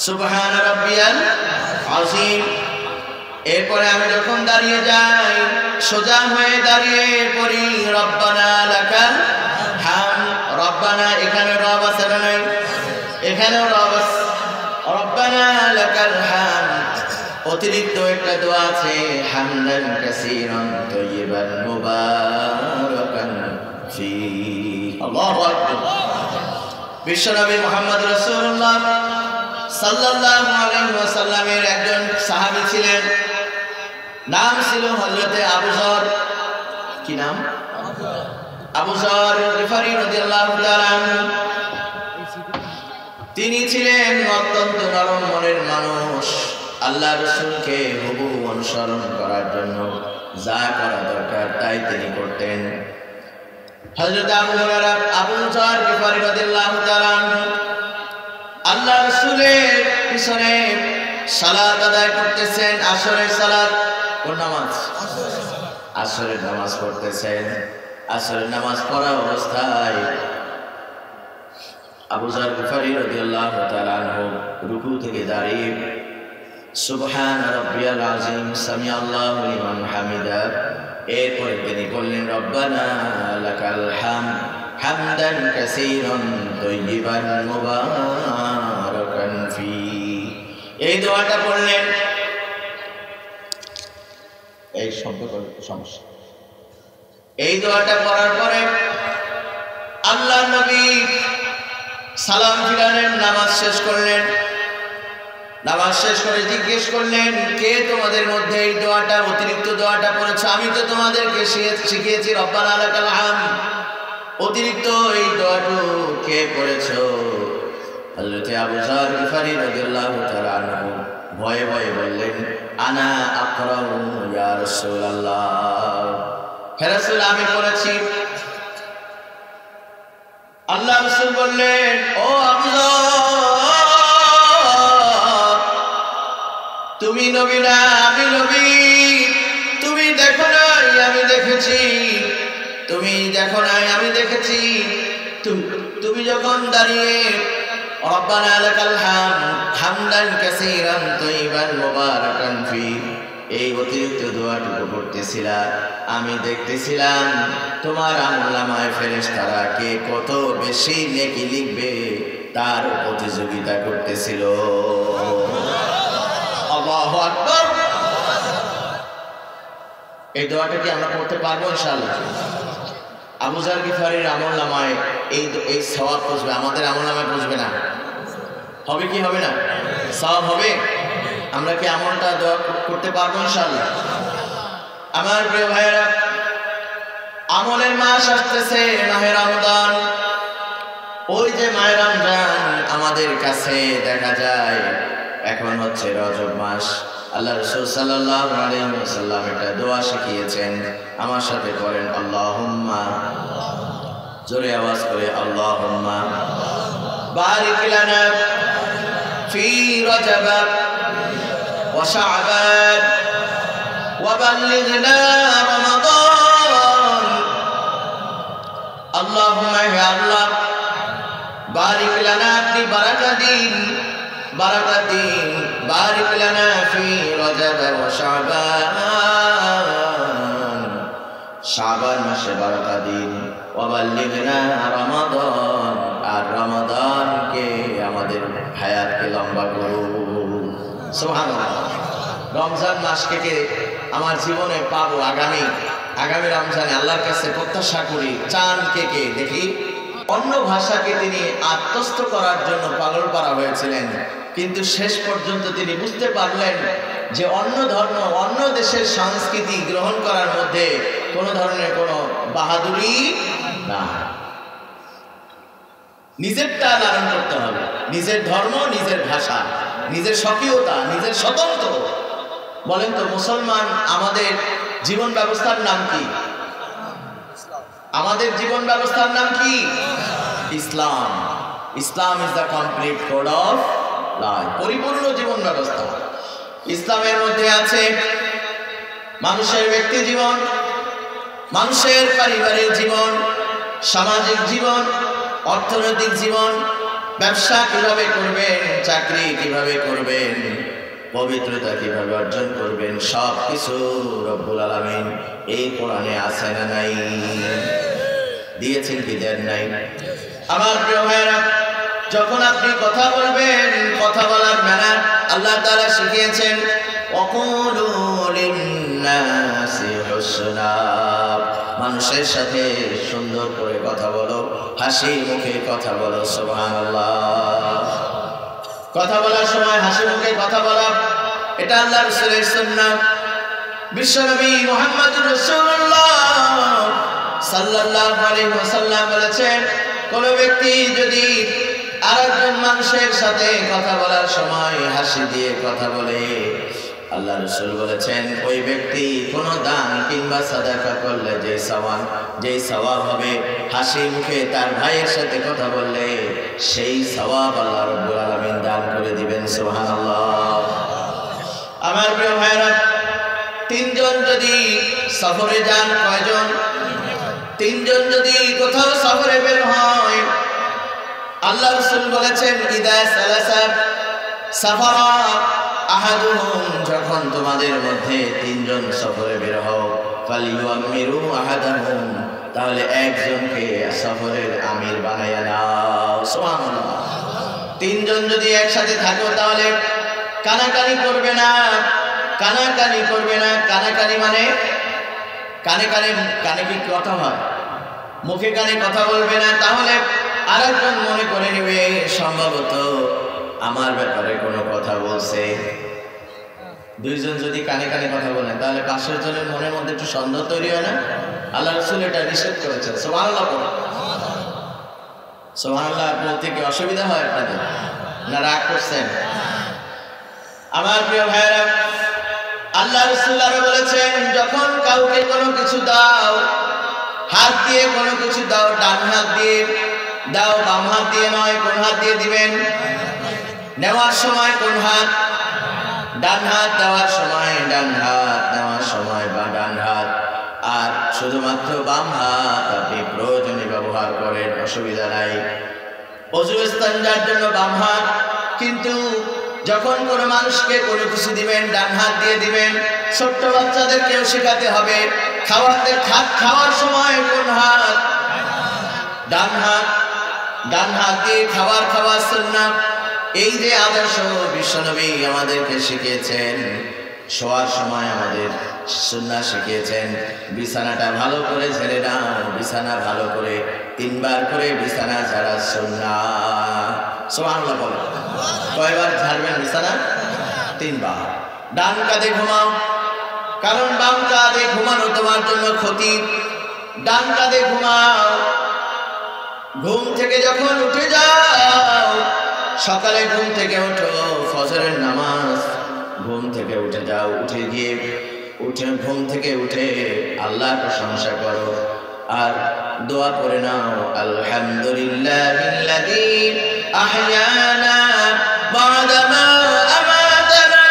সুবহানা রাব্বিয়াল আযীম। এরপরে আমি যখন দাঁড়িয়ে যাই, সোজা হয়ে দাঁড়িয়ে পড়ি রব্বানা লাকাল হামদ। রব্বানা, এখানে রব আছে না নাই? এখানে রব আছে। রব্বানা লাকাল হামদ। অতিরিক্ত একটা দোয়া আছে, হামদান কাসীরান তাইয়িবান মুবারাকান ফি আল্লাহু আকবার। বিশ্বনবী মুহাম্মদ রাসূলুল্লাহ সাল্লাল্লাহু আলাইহি ওয়াসাল্লামের একজন সাহাবী ছিলেন, নাম ছিল হযরতে আবু যর। কি নাম? আবু যর গিফারি রাদিয়াল্লাহু তাআলা আনহু। তিনি ছিলেন অত্যন্ত নরম মনের মানুষ। আল্লাহ রাসূলকে হুবহু অনুসরণ করার জন্য যা করা দরকার তাই তিনি করতেন। হযরত আবু যর গিফারি রাদিয়াল্লাহু তাআলা আনহু আল্লাহ রাসূলের পিছনে সালাত আদায় করতেছেন, আসরের সালাত। কোন নামাজ? আসরের নামাজ পড়তেছেন। আসরের নামাজ পড়া অবস্থায় আবু যর গিফারি রাদিয়াল্লাহু তাআলা আনহু রুকু থেকে দাঁড়িয়ে সুবহান রাব্বিয়াল আযীম সামি আল্লাহু লিমান হামিদা, এরপরে তিনি বললেন রব্বানা লাকাল হামদ হামদান কাসীরান তাইয়িবান মুবারাকান ফি। এই দোয়াটা পড়লেন। এই শব্দ সমস্যা। এই দোয়াটা পড়ার পরে আল্লাহর নবী সালাম ফিরালেন, নামাজ শেষ করলেন। নামাজ শেষ করে জিজ্ঞেস করলেন, কে তোমাদের মধ্যে এই দোয়াটা, অতিরিক্ত দোয়াটা পড়েছে? আমি তো তোমাদেরকে শিখিয়েছি রব্বানা লাকাল হামদ। অতিরিক্ত এই দোয়াটা কে পড়েছো? হযরত আবু যর গিফারি রাদিয়াল্লাহু তাআলা আনহু ভয়ে ভয়ে বললেন, আনা আকরাউ ইয়া রাসূলুল্লাহ, হে রাসূল আমি পড়েছি। আল্লাহ রাসূল বললেন, ও আবু যর, তুমি নবী না আমি নবী। তুমি দেখো নাই আমি দেখেছি, তুমি দেখো নাই আমি দেখেছি। তুমি যখন দাঁড়িয়ে রব্বানা লাকাল হামদ হামদান কাসীরান তাইয়িবান মুবারাকান ফি এই অতিরিক্ত দোয়াটুকু পড়তেছিলা, আমি দেখতেছিলাম তোমার আমলনামায় ফেরেশতারা কে কত বেশি নেকি লিখবে তার প্রতিযোগিতা করতেছিল। আল্লাহু আকবার। এই দোয়াটা কি আমরা করতে পারবো ইনশাআল্লাহ? আবু যর গিফারির আমলনামায় এই সওয়াব পৌঁছবে, আমাদের আমলনামায় পৌঁছবে না? হবে কি হবে না? সওয়াব হবে। আমরা কি আমলটা দোয়া করতে পারবো ইনশাআল্লাহ? আমার প্রিয় ভাইয়েরা, আমলের মাস আসতেছে মাহে রমজান। ওই যে মাহে রমজান আমাদের কাছে দেখা যায় এখন হচ্ছে রজব মাস। আল্লাহ রাসূল সাল্লাল্লাহু আলাইহি ওয়াসাল্লাম একটা দোয়া শিখিয়েছেন, আমার সাথে পড়েন আল্লাহুম্মা, জোরে আওয়াজ করে আল্লাহুম্মা বারিক লানা ফি রজব ওয়া শাবান ওয়া বাল্লিগনা রমাদান। আল্লাহুম্মা হে আল্লাহ, বারিক লানা, আপনি বারাকা দিন, বারাকা দিন, বারিক লানা ফি রজব ওয়া শাবান, শাবান মাসে বারাকা দিন, ওয়া বাল্লিগনা রমাদান, আর রমাদানকে আমাদের হায়াতকে লম্বা করুন। সুবহানাল্লাহ। রমজান মাসকে আমার জীবনে পাবো, আগামী রমজানে আল্লাহর কাছে প্রত্যাশা করি। চান কে দেখি। অন্য ভাষাকে তিনি আত্মস্থ করার জন্য পাগল করা হয়েছিলেন, কিন্তু শেষ পর্যন্ত তিনি বুঝতে পারলেন যে অন্য ধর্ম, অন্য দেশের সংস্কৃতি গ্রহণ করার মধ্যে কোনো ধরনের কোনো বাহাদুরি না। নিজেরটা লালন করতে হবে, নিজের ধর্ম, নিজের ভাষা, নিজের স্বকীয়তা, নিজের স্বতন্ত্র। বলেন তো মুসলমান, আমাদের জীবন ব্যবস্থার নাম কি? আমাদের জীবন ব্যবস্থার নাম কি? ইসলাম। Islam is the complete code of life, পরিপূর্ণ জীবন ব্যবস্থা। ইসলামের মধ্যে আছে মানুষের ব্যক্তি জীবন, মানুষের পারিবারিক জীবন, সামাজিক জীবন, অর্থনৈতিক জীবন, ব্যবসা কিভাবে করবেন, চাকরি কিভাবে করবেন, পবিত্রতা কিভাবে অর্জন করবেন, সব কিছু রব্বুল আলামিন এই কোরআনে আছে না নাই? দিয়েছেন কি দেন নাই? আমার প্রিয় ভাইরা, যখন আপনি কথা বলবেন, কথা বলার ম্যানার আল্লাহ তাআলা শিখিয়েছেন, ওয়াকুলু লিন-নাসি হুসনা, মানুষের সাথে সুন্দর করে কথা বলো, হাসি মুখে কথা বলো। সুবহানাল্লাহ। কথা বলার সময় হাসি মুখে কথা বলা, এটা আল্লাহ রাসূলের সুন্নাত। বিশ্বনবী মুহাম্মদুর রাসূলুল্লাহ সাল্লাল্লাহু আলাইহি ওয়াসাল্লাম বলেছেন, কোন ব্যক্তি যদি আরেকজন মানুষের সাথে কথা বলার সময় হাসি দিয়ে কথা বলে, আল্লাহ রাসূল বলেছেন ওই ব্যক্তি কোন দান কিংবা সাদাকা করলে যে সওয়াব হবে, হাসি মুখে তার ভাইয়ের সাথে কথা বললে সেই সওয়াব আল্লাহ রাব্বুল আলামিন দান করে দিবেন। সুবহানাল্লাহ। আমার প্রিয় ভাইরা, তিনজন যদি সফরে যান, কয়জন? তিনজন যদি কোথাও সফরে বের হয়, আল্লাহ রাসূল বলেছেন ইদা সালাসা সাফারা আহাদুহুম, যখন তোমাদের মধ্যে তিনজন সফরে বের হও, ফালিয়ুআমিরু আহাদাহুম, তাহলে একজনকে সফরের আমির বানায়া নাও। সুবহানাল্লাহ। তিনজন যদি একসাথে থাকো তাহলে কানাকানি করবে না, কানাকানি করবে না। কানাকানি মানে কানে কি কথা হয়? মুখে কানে কথা বলবে না, তাহলে আরেকজন মনে করে নেবে সম্ভবত আমার ব্যাপারে কোনো কথা বলছে। দুইজন যদি কানে কানে কথা বলেন তাহলে পাশের জনের মনের মধ্যে একটু সন্দেহ তৈরি হয় না? আল্লাহ রাসূল এটা নিষেধ করেছেন। সুবহানাল্লাহ। সুবহানাল্লাহ বলতে কি অসুবিধা হয় আপনাদের? না রাগ করছেন? আমার প্রিয় ভাইরা, আল্লাহ রাসূল আরো বলেছেন, যখন কাউকে কোনো কিছু দাও, হাত দিয়ে কোনো কিছু দাও, ডান হাত দিয়ে দাও, বাম হাত দিয়ে নয়। কোন হাত দিয়ে দিবেন? নেওয়ার সময় কোন হাত? ডান হাত। দেওয়ার সময় ডান হাত, নেওয়ার সময় বা ডান হাত। আর শুধুমাত্র বাম হাত আপনি প্রয়োজনে ব্যবহার করেন, অসুবিধা নাই। ওযু ইস্তেঞ্জার জন্য বাম হাত, কিন্তু যখন কোনো মানুষকে কোনো কিছু দিবেন ডান হাত দিয়ে দিবেন। ছোট্ট বাচ্চাদেরকেও শেখাতে হবে, খাওয়ার সময় কোন হাত? ডান হাত। ডান হাত দিয়ে খাওয়া সুন্নাত। এই যে আদর্শ বিশ্বনবী আমাদেরকে শিখিয়েছেন, শোয়ার সময় আমাদের সুন্নাত শিখিয়েছেন, বিছানাটা ভালো করে ঝেড়ে নাও, বিছানা ভালো করে 3 বার করে বিছানা ঝাড়া সুন্নাত। সুবহানাল্লাহ বলো। কয়বার ঝাড়বেন বিছানা? 3 বার। ডান কাঁধে ঘুমাও, কারণ বাম কাঁধে ঘুমানো তোমার জন্য ক্ষতি। ডান কাঁধে ঘুমাও। ঘুম থেকে যখন উঠে যাও, সকালে ঘুম থেকে ওঠো, ফজরের নামাজ, ঘুম থেকে উঠে যাও, ঘুম থেকে উঠে আল্লাহর প্রশংসা করো আর দোয়া করে নাও, আলহামদুলিল্লাহিল্লাযী আহইয়ানা বা'দা মা আমাতানা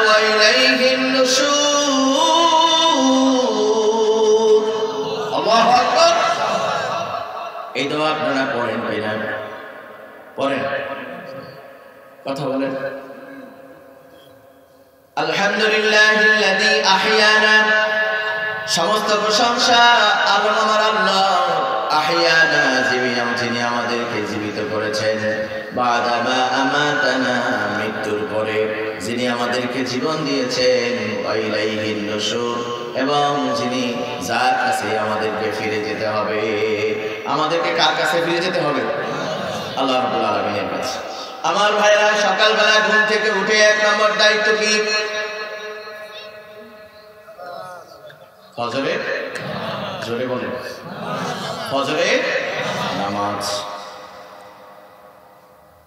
ওয়া ইলাইহিন নুশুর। আল্লাহু আকবার। এই দোয়া আপনারা পড়েন কিনা? পড়েন? কথা বলেন। আলহামদুলিল্লাহিল্লাযী আহইয়ানা, সমস্ত প্রশংসা আলম আমার আল্লাহ। আহইয়ানা, যিনি আমাদেরকে জীবিত করেছেন। বা'দা মা আমাতানা, মৃত্যুর পরে যিনি আমাদেরকে জীবন দিয়েছেন। ওয়া ইলাইহিন নুশুর, এবং যিনি যার কাছে আমাদেরকে ফিরে যেতে হবে। আমাদেরকে কার কাছে ফিরে যেতে হবে? আল্লাহ রাব্বুল আলামিনের কাছে। আমার ভাইরা, সকালবেলা ঘুম থেকে উঠে 1 নম্বর দায়িত্ব কি? ফজরে, জোরে বলেন, ফজরে নামাজ।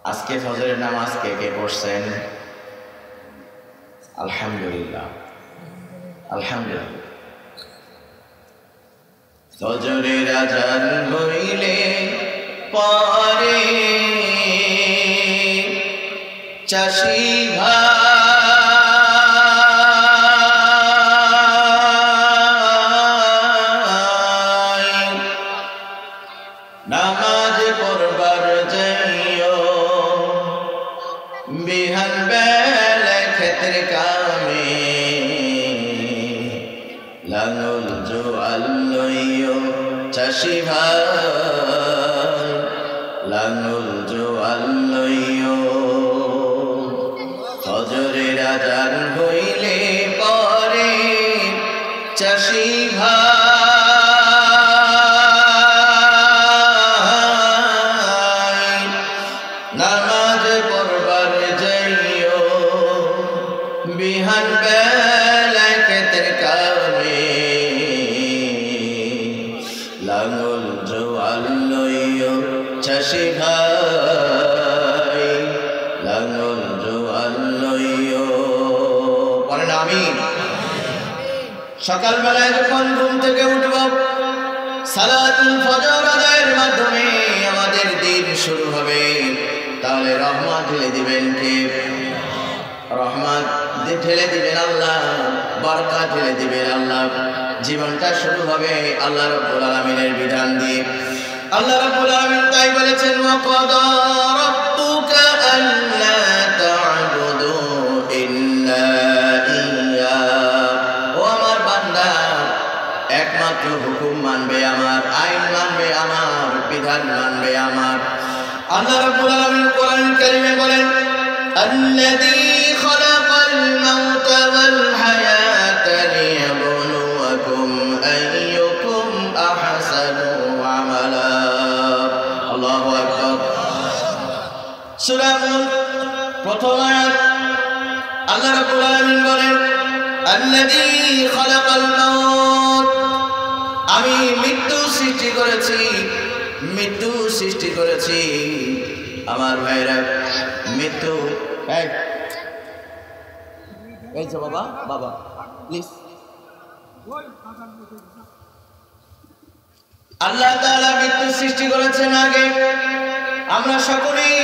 আজকে ফজরের নামাজ কে কে পড়ছেন? আলহামদুলিল্লাহ, আলহামদুলিল্লাহ। ফজরের আযান হইলে পরে চাষি ভাই নামাজ পড়বার যাইও, বিহান বেলা ক্ষেতের কামে লাঙল জোয়াল লইও। চাষি ভাই লাঙল জোয়াল লইও, ফজরের আযান হইলে পরে চাষি ভাই লাঙল জোয়াল লইও চাষি ভাই, লাঙল জোয়াল লইও। বলেন আমিন। সকালবেলায় যখন ঘুম থেকে উঠব, সালাতুল ফজর আদায়ের মাধ্যমে আমাদের দিন শুরু হবে, তাহলে রহমত ঢেলে দিবেন কে? রহমত ঢেলে দিবেন আল্লাহ, বরকত ঢেলে দিবেন আল্লাহ। জীবনটা শুরু হবে আল্লাহ রাব্বুল আলামিনের বিধান দিয়ে। আল্লাহ রাব্বুল আলামিন তাই বলেছেন, ওয়া ক্বাদা রাব্বুকা আল্লা তা'বুদু ইল্লা ইয়্যা। ও আমার বান্দা, একমাত্র হুকুম মানবে আমার, আইন মানবে আমার, বিধান মানবে আমার। আল্লাহ রাব্বুল আলামিন কোরআন কারীমে বলেন, আল্লাযী খালাকাল মাউতা ওয়াল হায়াতা লিয়াবলুয়াকুম আইয়ুকুম আহসানু আমালা। আল্লাহু আকবার। সূরা মুলক প্রথম আয়াত। আল্লাহ রাব্বুল আলামিন বলেন, আল্লাযী খালাকাল মাউত, আমি মৃত্যু সৃষ্টি করেছি, মৃত্যু সৃষ্টি করেছি। আমার ভাইরা, মৃত্যু এই যে বাবা, বাবা প্লিজ। আল্লাহ তাআলা মৃত্যু সৃষ্টি করেছেন আগে। আমরা সকলেই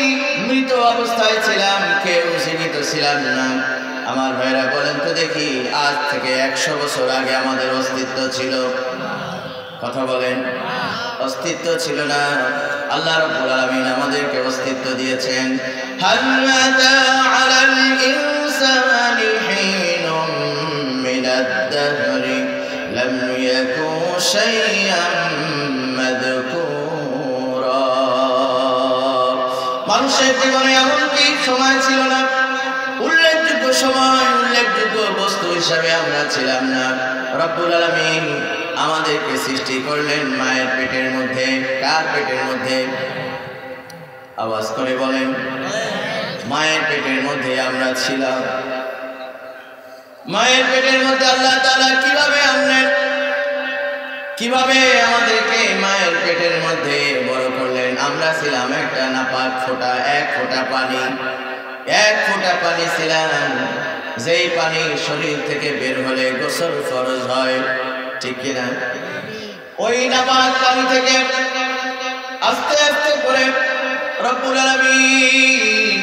মৃত অবস্থায় ছিলাম, কেউ জীবিত ছিলাম না। আমার ভাইরা বলেন তো দেখি, আজ থেকে 100 বছর আগে আমাদের অস্তিত্ব ছিল? কথা বলেন। অস্তিত্ব ছিল না। আল্লাহ রাব্বুল আলামিন আমাদেরকে অস্তিত্ব দিয়েছেন। হাল আতা আলাল ইনসানি হিনুম মিনাদ দাহরি লাম ইয়াকুন শাইআন মাযকুরা। মানুষের জীবনে এমন কি সময় ছিল না, উল্লেখযোগ্য সময়, উল্লেখযোগ্য বস্তু হিসাবে আমরা ছিলাম না। রব্বুল আলামিন আমাদেরকে সৃষ্টি করলেন মায়ের পেটের মধ্যে। কার পেটের মধ্যে? আওয়াজ করে বলেন। মায়ের পেটের মধ্যে আমরা ছিলাম। মায়ের পেটের মধ্যে আল্লাহ তাআলা কিভাবে আনলেন, কিভাবে আমাদেরকে মায়ের পেটের মধ্যে বড় করলেন? আমরা ছিলাম একটা নাপাক ফোঁটা, এক ফোঁটা পানি, এক ফোঁটা পানি ছিলাম, যেই পানি শরীর থেকে বের হলে গোসল ফরজ হয়, ঠিক কিনা? ওই নাপাক পানি থেকে আস্তে আস্তে করে রব্বুল আলামিন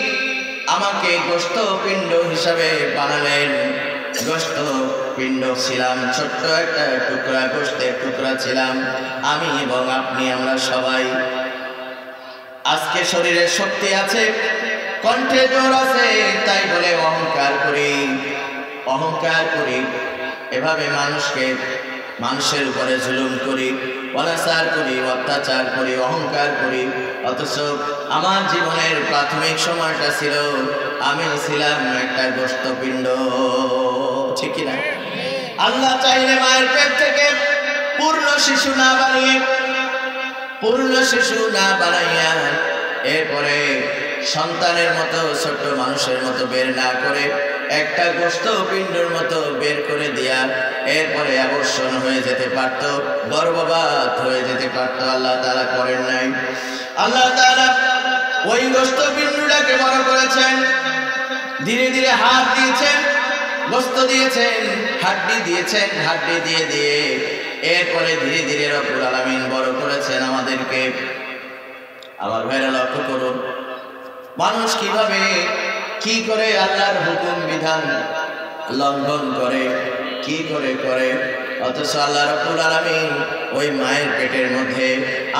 আমাকে গোশত পিণ্ড হিসাবে বানালেন। গোশত পিণ্ড ছিলাম, ছোট্ট একটা টুকরা, গোশতের টুকরা ছিলাম আমি এবং আপনি, আমরা সবাই। আজকে শরীরে শক্তি আছে, কণ্ঠে জোর আছে, তাই বলে অহংকার করি, অহংকার করি। এভাবে মানুষের উপরে জুলুম করি, অনাচার করি, অত্যাচার করি, অহংকার করি। অথচ আমার জীবনের প্রাথমিক সময়টা ছিল, আমি ছিলাম একটা গোশতপিণ্ড, ঠিক না? আল্লাহ চাইলে মায়ের পেট থেকে পূর্ণ শিশু না বানিয়ে, পূর্ণ শিশু না বানাইয়া এরপরে সন্তানের মতো, ছোট মানুষের মতো বের না করে একটা গোশত পিণ্ডের মতো বের করে দিয়া এরপরে আবর্ষণ হয়ে যেতে পারত, গর্ভপাত হয়ে যেতে পারত। আল্লাহ তাআলা করেন নাই। আল্লাহ তাআলা ওই গোশত পিণ্ডটাকে বড় করেছেন, ধীরে ধীরে হাত দিয়েছেন, গোশত দিয়েছেন, হাড্ডি দিয়েছেন, হাড্ডি দিয়ে দিয়ে এরপরে ধীরে ধীরে রব্বুল আলামিন বড় করেছেন আমাদেরকে। আমার ভাইরা লক্ষ্য করুন, মানুষ কিভাবে কি করে আল্লাহর হুকুম বিধান লঙ্ঘন করে, কি করে করে। অথচ আল্লাহ রাব্বুল আলামিন ওই মায়ের পেটের মধ্যে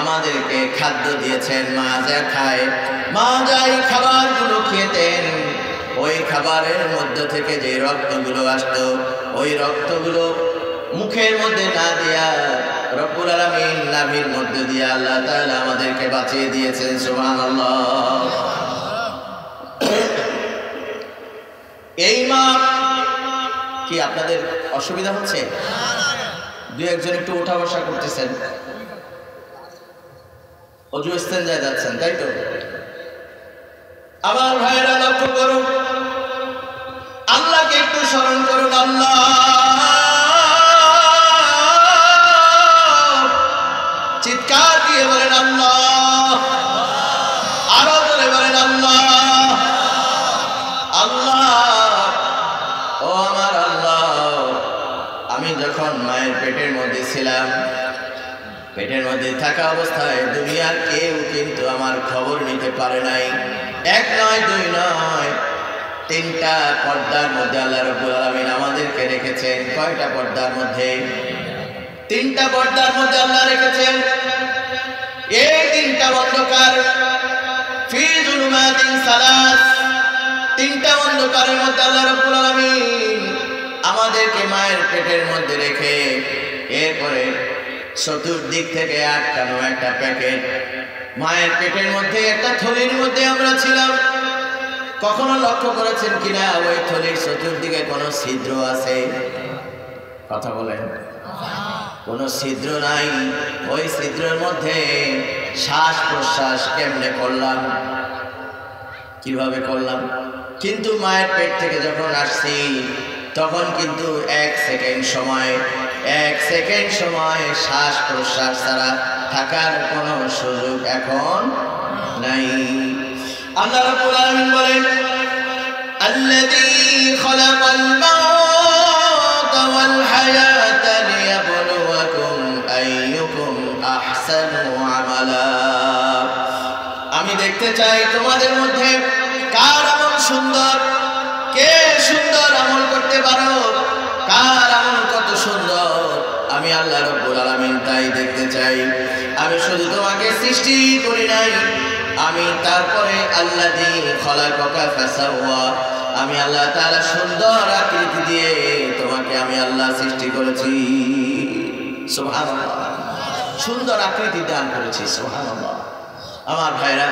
আমাদেরকে খাদ্য দিয়েছেন। মা যা খায়, মা যাই খাবারগুলো খেতেন, ওই খাবারের মধ্য থেকে যে রক্তগুলো আসতো, ওই রক্তগুলো মুখের মধ্যে না দিয়া রব্বুল আলামিন নাভির মধ্যে দিয়ে আল্লাহ তাআলা আমাদেরকে বাঁচিয়ে দিয়েছেন। সুবহানাল্লাহ। এই মা কি আপনাদের অসুবিধা হচ্ছে? দুই একজন একটু ওঠা বসা করতেছেন, অজু ইস্তেঞ্জায় যাচ্ছেন, তাই তো? আমার ভাইয়েরা লক্ষ্য করুন, আল্লাহকে একটু স্মরণ করুন। আল্লাহ যখন মায়ের পেটের মধ্যে ছিলাম, পেটের মধ্যে থাকা অবস্থায় দুনিয়ার কেউ কিন্তু আমার খবর নিতে পারে নাই। এক নয়, দুই নয়, তিনটা পর্দার মধ্যে আল্লাহ রাব্বুল আলামিন আমাদেরকে রেখেছেন। কয়টা পর্দার মধ্যে? তিনটা পর্দার মধ্যে আল্লাহ রেখেছেন। এই তিনটা অন্ধকার, ফি যুলুমাতিন সালাস, তিনটা অন্ধকারের মধ্যে আল্লাহ রাব্বুল আলামিন আমাদেরকে মায়ের পেটের মধ্যে রেখে এরপরে চতুর্দিক থেকে আটকানো একটা প্যাকেট। মায়ের পেটের মধ্যে একটা থলির মধ্যে আমরা ছিলাম। কখনো লক্ষ্য করেছেন কিনা ওই থলির চতুর্দিকে কোনো ছিদ্র আছে? কথা বলেন। কোনো ছিদ্র নাই। ওই ছিদ্রের মধ্যে শ্বাস প্রশ্বাস কেমনে করলাম, কিভাবে করলাম? কিন্তু মায়ের পেট থেকে যখন আসছি তখন কিন্তু এক সেকেন্ড সময় শ্বাস প্রশ্বাস ছাড়া থাকার কোনো সুযোগ এখন নাই। আল্লাহ রাব্বুল আলামিন বলেন, আল্লাযী খালাকাল মাউতা ওয়াল হায়াতা লিয়াবলুয়াকুম আইয়ুকুম আহসানু আমালা। আমি দেখতে চাই তোমাদের মধ্যে কার আমল সুন্দর, কে সুন্দর আমল করতে পারো, কার আমল কত সুন্দর। আমি আল্লাহ রাব্বুল আলামিন তাই দেখতে চাই। আমি শুধু তোমাকে সৃষ্টি করি নাই, আমি তারপরে আল্লাযী খালাকাকা ফাসাওয়া, আমি আল্লাহ তাআলা সুন্দর আকৃতি দিয়ে তোমাকে আমি আল্লাহ সৃষ্টি করেছি। সুবহানাল্লাহ, সুন্দর আকৃতি দান করেছি। সুবহানাল্লাহ। আমার ভাইরা,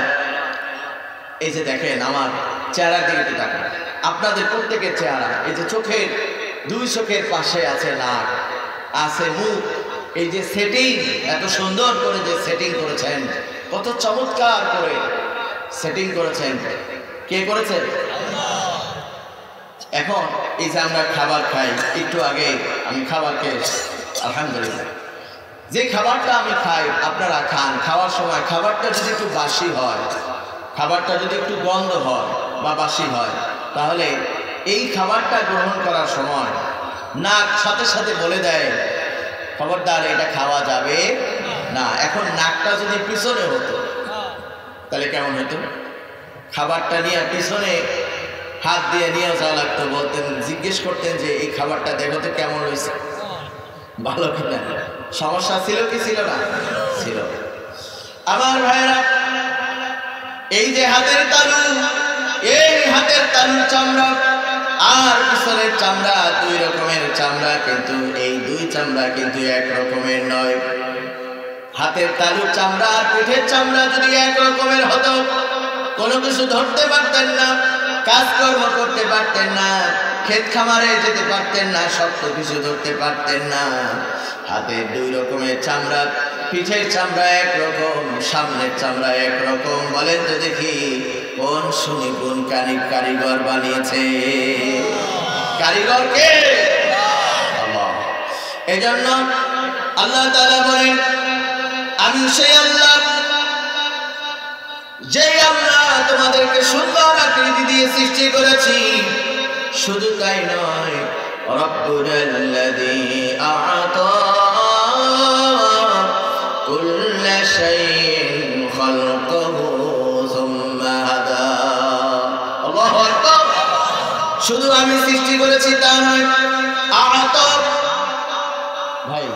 এই যে দেখেন আমার চেহারার দিকে একটু তাকান। আপনাদের প্রত্যেকের চেহারা, এই যে চোখের দুই চোখের পাশে আছে নাক, আছে মুখ, এই যে সেটিং, এত সুন্দর করে যে সেটিং করেছেন, কত চমৎকার করে সেটিং করেছেন, কে করেছেন? এখন এই যে আমরা খাবার খাই, একটু আগে আমি খাবার খেয়েছি আলহামদুলিল্লাহ। যে খাবারটা আমি খাই আপনারা খান, খাওয়ার সময় খাবারটা যদি একটু বাসি হয়, খাবারটা যদি একটু গন্ধ হয় বা বাসি হয়, তাহলে এই খাবারটা গ্রহণ করার সময় নাক সাথে সাথে বলে দেয় খবরদার এটা খাওয়া যাবে না। এখন নাকটা যদি পিছনে হতো তাহলে কেমন হতো? খাবারটা নিয়ে পিছনে হাত দিয়ে নিয়ে যাওয়া লাগতো, বলতেন, জিজ্ঞেস করতেন যে এই খাবারটা দেখো তো কেমন হয়েছে, ভালো কিনা। সমস্যা ছিল কি ছিল না? ছিল। আমার ভাইরা, এই যে হাতের তালু, এই হাতের তালুর চামড়া আর পিছনের চামড়া, দুই রকমের চামড়া, কিন্তু এই দুই চামড়া কিন্তু এক রকমের নয়। হাতের তালুর চামড়া আর পিঠের চামড়া যদি এক রকমের হতো, কোনো কিছু ধরতে পারতেন না, কাজকর্ম করতে পারতেন না, ক্ষেত খামারে যেতে পারতেন না, শক্ত কিছু ধরতে পারতেন না। হাতের দুই রকমের চামড়া, পিঠের চামড়া একরকম, সামনের চামড়া একরকম। বলেন তো দেখি কোন শুনি কোন কারিগর বানিয়েছে? কারিগর কে? আল্লাহ। এজন্য আল্লাহ তাআলা বলেন, আমি সেই আল্লাহ যে আল্লাহ তোমাদেরকে সুন্দর আকৃতি দিয়ে সৃষ্টি করেছি। শুধু তাই নয়, রব্বুল্লাযী আ'তা কুল্লা শাইইন খালকাহু সুম্মা হাদা। আল্লাহু আকবার। শুধু আমি সৃষ্টি করেছি তা নয়, আ'তা। ভাই,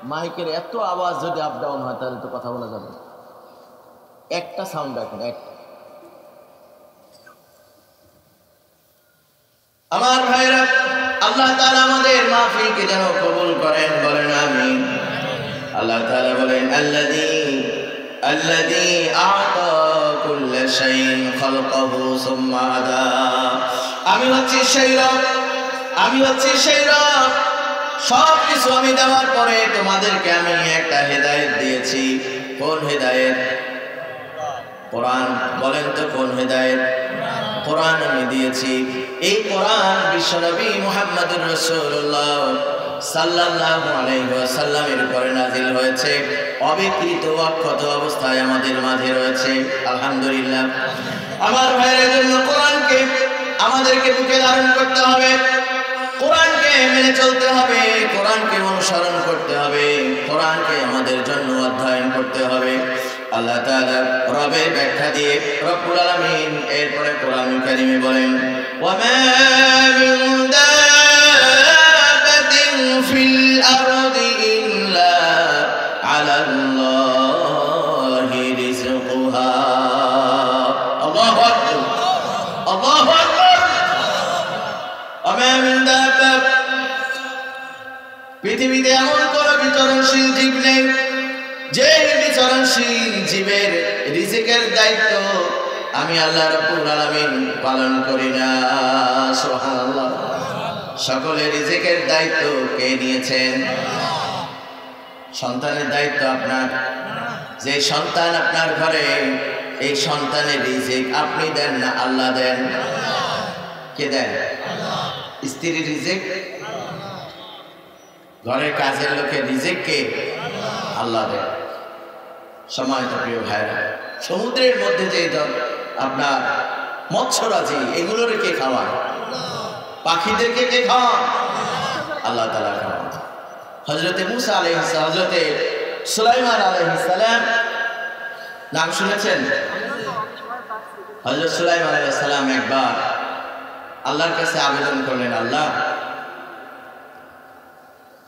মাইকের এত আওয়াজ যদি আপ ডাউন হয় তাহলে তো কথা বলা যাবে না। একটা সাউন্ড রাখুন, একটা। আমার ভাইরা, আল্লাহ তাআলা আমাদের মাহফিলকে যেন কবুল করেন, বলেন আমিন। আল্লাহ তাআলা বলেন, আল্লাযী আ'তা কুল্লা শাইইন খালকাহু সুম্মা হাদা। আমি হচ্ছি সেই রব, আমি হচ্ছি সেই রব, সব কিছু আমি দেওয়ার পরে তোমাদেরকে আমি একটা হেদায়েত দিয়েছি। কোন হেদায়েত? কোরআন। বলেন তো কোন হেদায়েত? কোরআন আমি দিয়েছি। এই কোরআন বিশ্বনবী মুহাম্মদুর রাসূলুল্লাহ সাল্লাল্লাহু আলাইহি ওয়াসাল্লামের উপরে নাযিল হয়েছে, অবিকৃত অক্ষত অবস্থায় আমাদের মাঝে রয়েছে আলহামদুলিল্লাহ। আমার ভাইয়ের জন্য কোরআনকে আমাদেরকে বুকে ধারণ করতে হবে, কোরআনকে মেনে চলতে হবে, কোরআনকে অনুসরণ করতে হবে, কোরআনকে আমাদের জন্য অধ্যয়ন করতে হবে। আল্লাহ তাআলা রবের ব্যাখ্যা দিয়ে রব্বুল আলামিন এরপরে কোরআন কারীমে বলেন, ওয়া মা মিন দাব্বাতিন ফিল আরদি ইল্লা আলাল্লাহি রিজকুহা। আল্লাহু আকবার, আল্লাহু আকবার। ওয়া মা মিন দাব্বা, পৃথিবীতে এমন কোন বিচরণশীল জীব নেই যে বিচরণশীল জীবের রিজিকের দায়িত্ব আমি আল্লাহ রাব্বুল আলামিন পালন করি না। সুবহানাল্লাহ। সকলের রিজিকের দায়িত্ব কে নিয়েছেন? সন্তানের দায়িত্ব আপনার। যে সন্তান আপনার ঘরে, এই সন্তানের রিজিক আপনি দেন না আল্লাহ দেন? কে দেন? স্ত্রীর রিজিক, ঘরের কাজের লোকের রিজিক কে? আল্লাহ দেন। সম্মানিত প্রিয় ভাইরা, সমুদ্রের মধ্যে যে আপনার মৎস্যরাজি, এগুলোর কে খাওয়ায়? পাখিদেরকে কে খাওয়ান? আল্লাহ তাআলা খাওয়ান। হযরতে মুসা আলাইহিস সালাম, হযরতে সুলাইমান আলাইহিস সালাম নাম শুনেছেন? হযরত সুলাইমান আলাইহিস সালাম একবার আল্লাহর কাছে আবেদন করলেন, আল্লাহ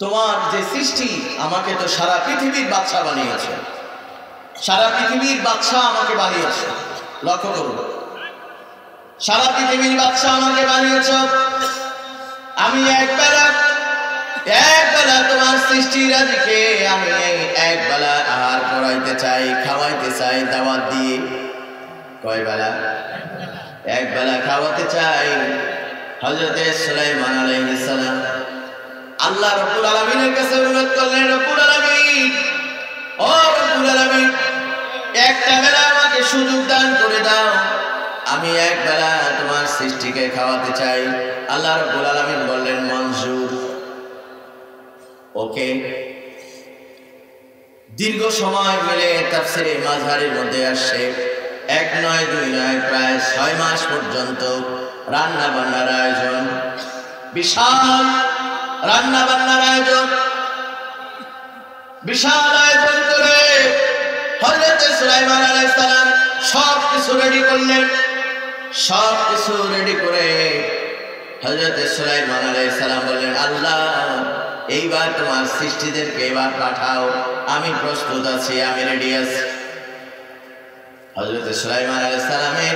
তোমার যে সৃষ্টি, আমাকে তো সারা পৃথিবীর বাদশা বানিয়েছে, সারা পৃথিবীর বাদশা আমাকে বানিয়েছে। লক্ষ্য করুন, সারা পৃথিবীর বাদশা আমাকে বানিয়েছ। আমি একবেলা তোমার সৃষ্টি রাজিকে আমি একবেলা আহার করাইতে চাই, খাওয়াইতে চাই দাওয়াত দিয়ে। কয় বেলা? একবেলা খাওয়াতে চাই। হযরতে সুলাইমান আলাইহিস সালাম আল্লাহ রাব্বুল আলামিনের কাছে অনুরোধ করলেন, রব্বুল আলামিন, ও রব্বুল আলামিন, একটা বেলা আমাকে সুযোগ দান করে দাও, আমি এক বেলা তোমার সৃষ্টিকে খাওয়াতে চাই। আল্লাহ রাব্বুল আলামিন বললেন, মনজুর, ওকে। দীর্ঘ সময় মিলে তাফসীরে মাযহারের মধ্যে আসছে, 1 নয় 2 নয় প্রায় 6 মাস পর্যন্ত রান্না বান্নার আয়োজন, বিশাল রান্না বান্নার আয়োজন, বিশাল আয়োজন করে হযরত সুলাইমান আলাইহিস সালাম সব কিছু রেডি করলেন। সব কিছু রেডি করে হযরত সুলাইমান আলাইহিস সালাম বললেন, আল্লাহ এইবার তোমার সৃষ্টিদেরকে এবার পাঠাও, আমি প্রস্তুত আছি, আমি রেডি আছি। হযরত সুলাইমান আলাইহিস সালামের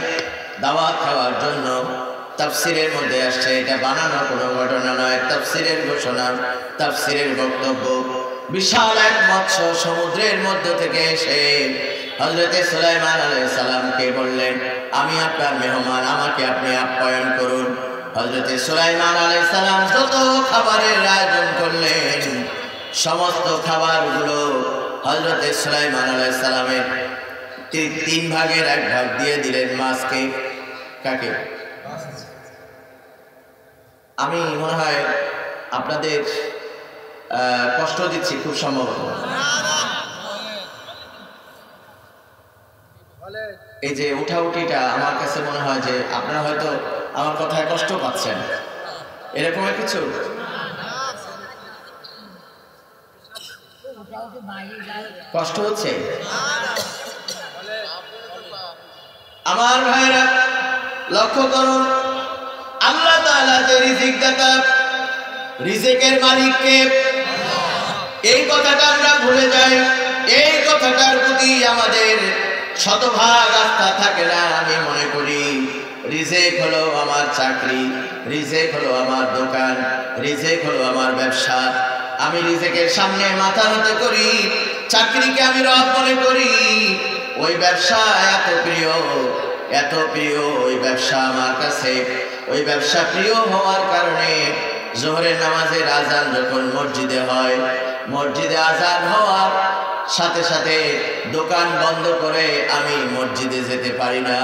দাওয়াত খাওয়ার জন্য তাফসীরের মধ্যে আসছে, এটা বানানো কোনো ঘটনা নয়, তাফসীরের ঘোষণা, তাফসীরের বক্তব্য। বিশাল এক মৎস্য সমুদ্রের মধ্য থেকে এসে হযরত সুলাইমান আলাইহিস সালামকে বললেন, আমি আপনার মেহমান, আমাকে আপনি আপ্যায়ন করুন। হযরত সুলাইমান আলাইহিস সালাম যত খাবারের আয়োজন করলেন, সমস্ত খাবারগুলো হযরত সুলাইমান আলাইহিস সালামের 3 ভাগের 1 ভাগ দিয়ে দিলেন মাছকে। কাকে? আমি মনে হয় আপনাদের কষ্ট দিচ্ছি খুব সম্ভবত। এই যে উঠাউঠিটা আমার কাছে মনে হয় যে আপনারা হয়তো আমার কথায় কষ্ট পাচ্ছেন, এরকম কিছু। কষ্ট হচ্ছে? আমার ভাইরা লক্ষ্য করুন, আল্লাহ তাআলা যে রিজিক দাতা, রিজিকের মালিক কে, এই কথাটা আমরা ভুলে যাই। এই কথাটার প্রতি আমাদের শতভাগ আস্থা থাকে না। আমি মনে করি রিজিক হলো আমার চাকরি, রিজিক হলো আমার দোকান, রিজিক হলো আমার ব্যবসা। আমি রিজিকের সামনে মাথা নত করি, চাকরিকে আমি রব মনে করি। ওই ব্যবসা এত প্রিয়, এত প্রিয় ওই ব্যবসা আমার কাছে। ওই ব্যবসা প্রিয় হওয়ার কারণে জোহরের নামাজের আজান যখন মসজিদে হয়, মসজিদে আজান হওয়ার সাথে সাথে দোকান বন্ধ করে আমি মসজিদে যেতে পারি না।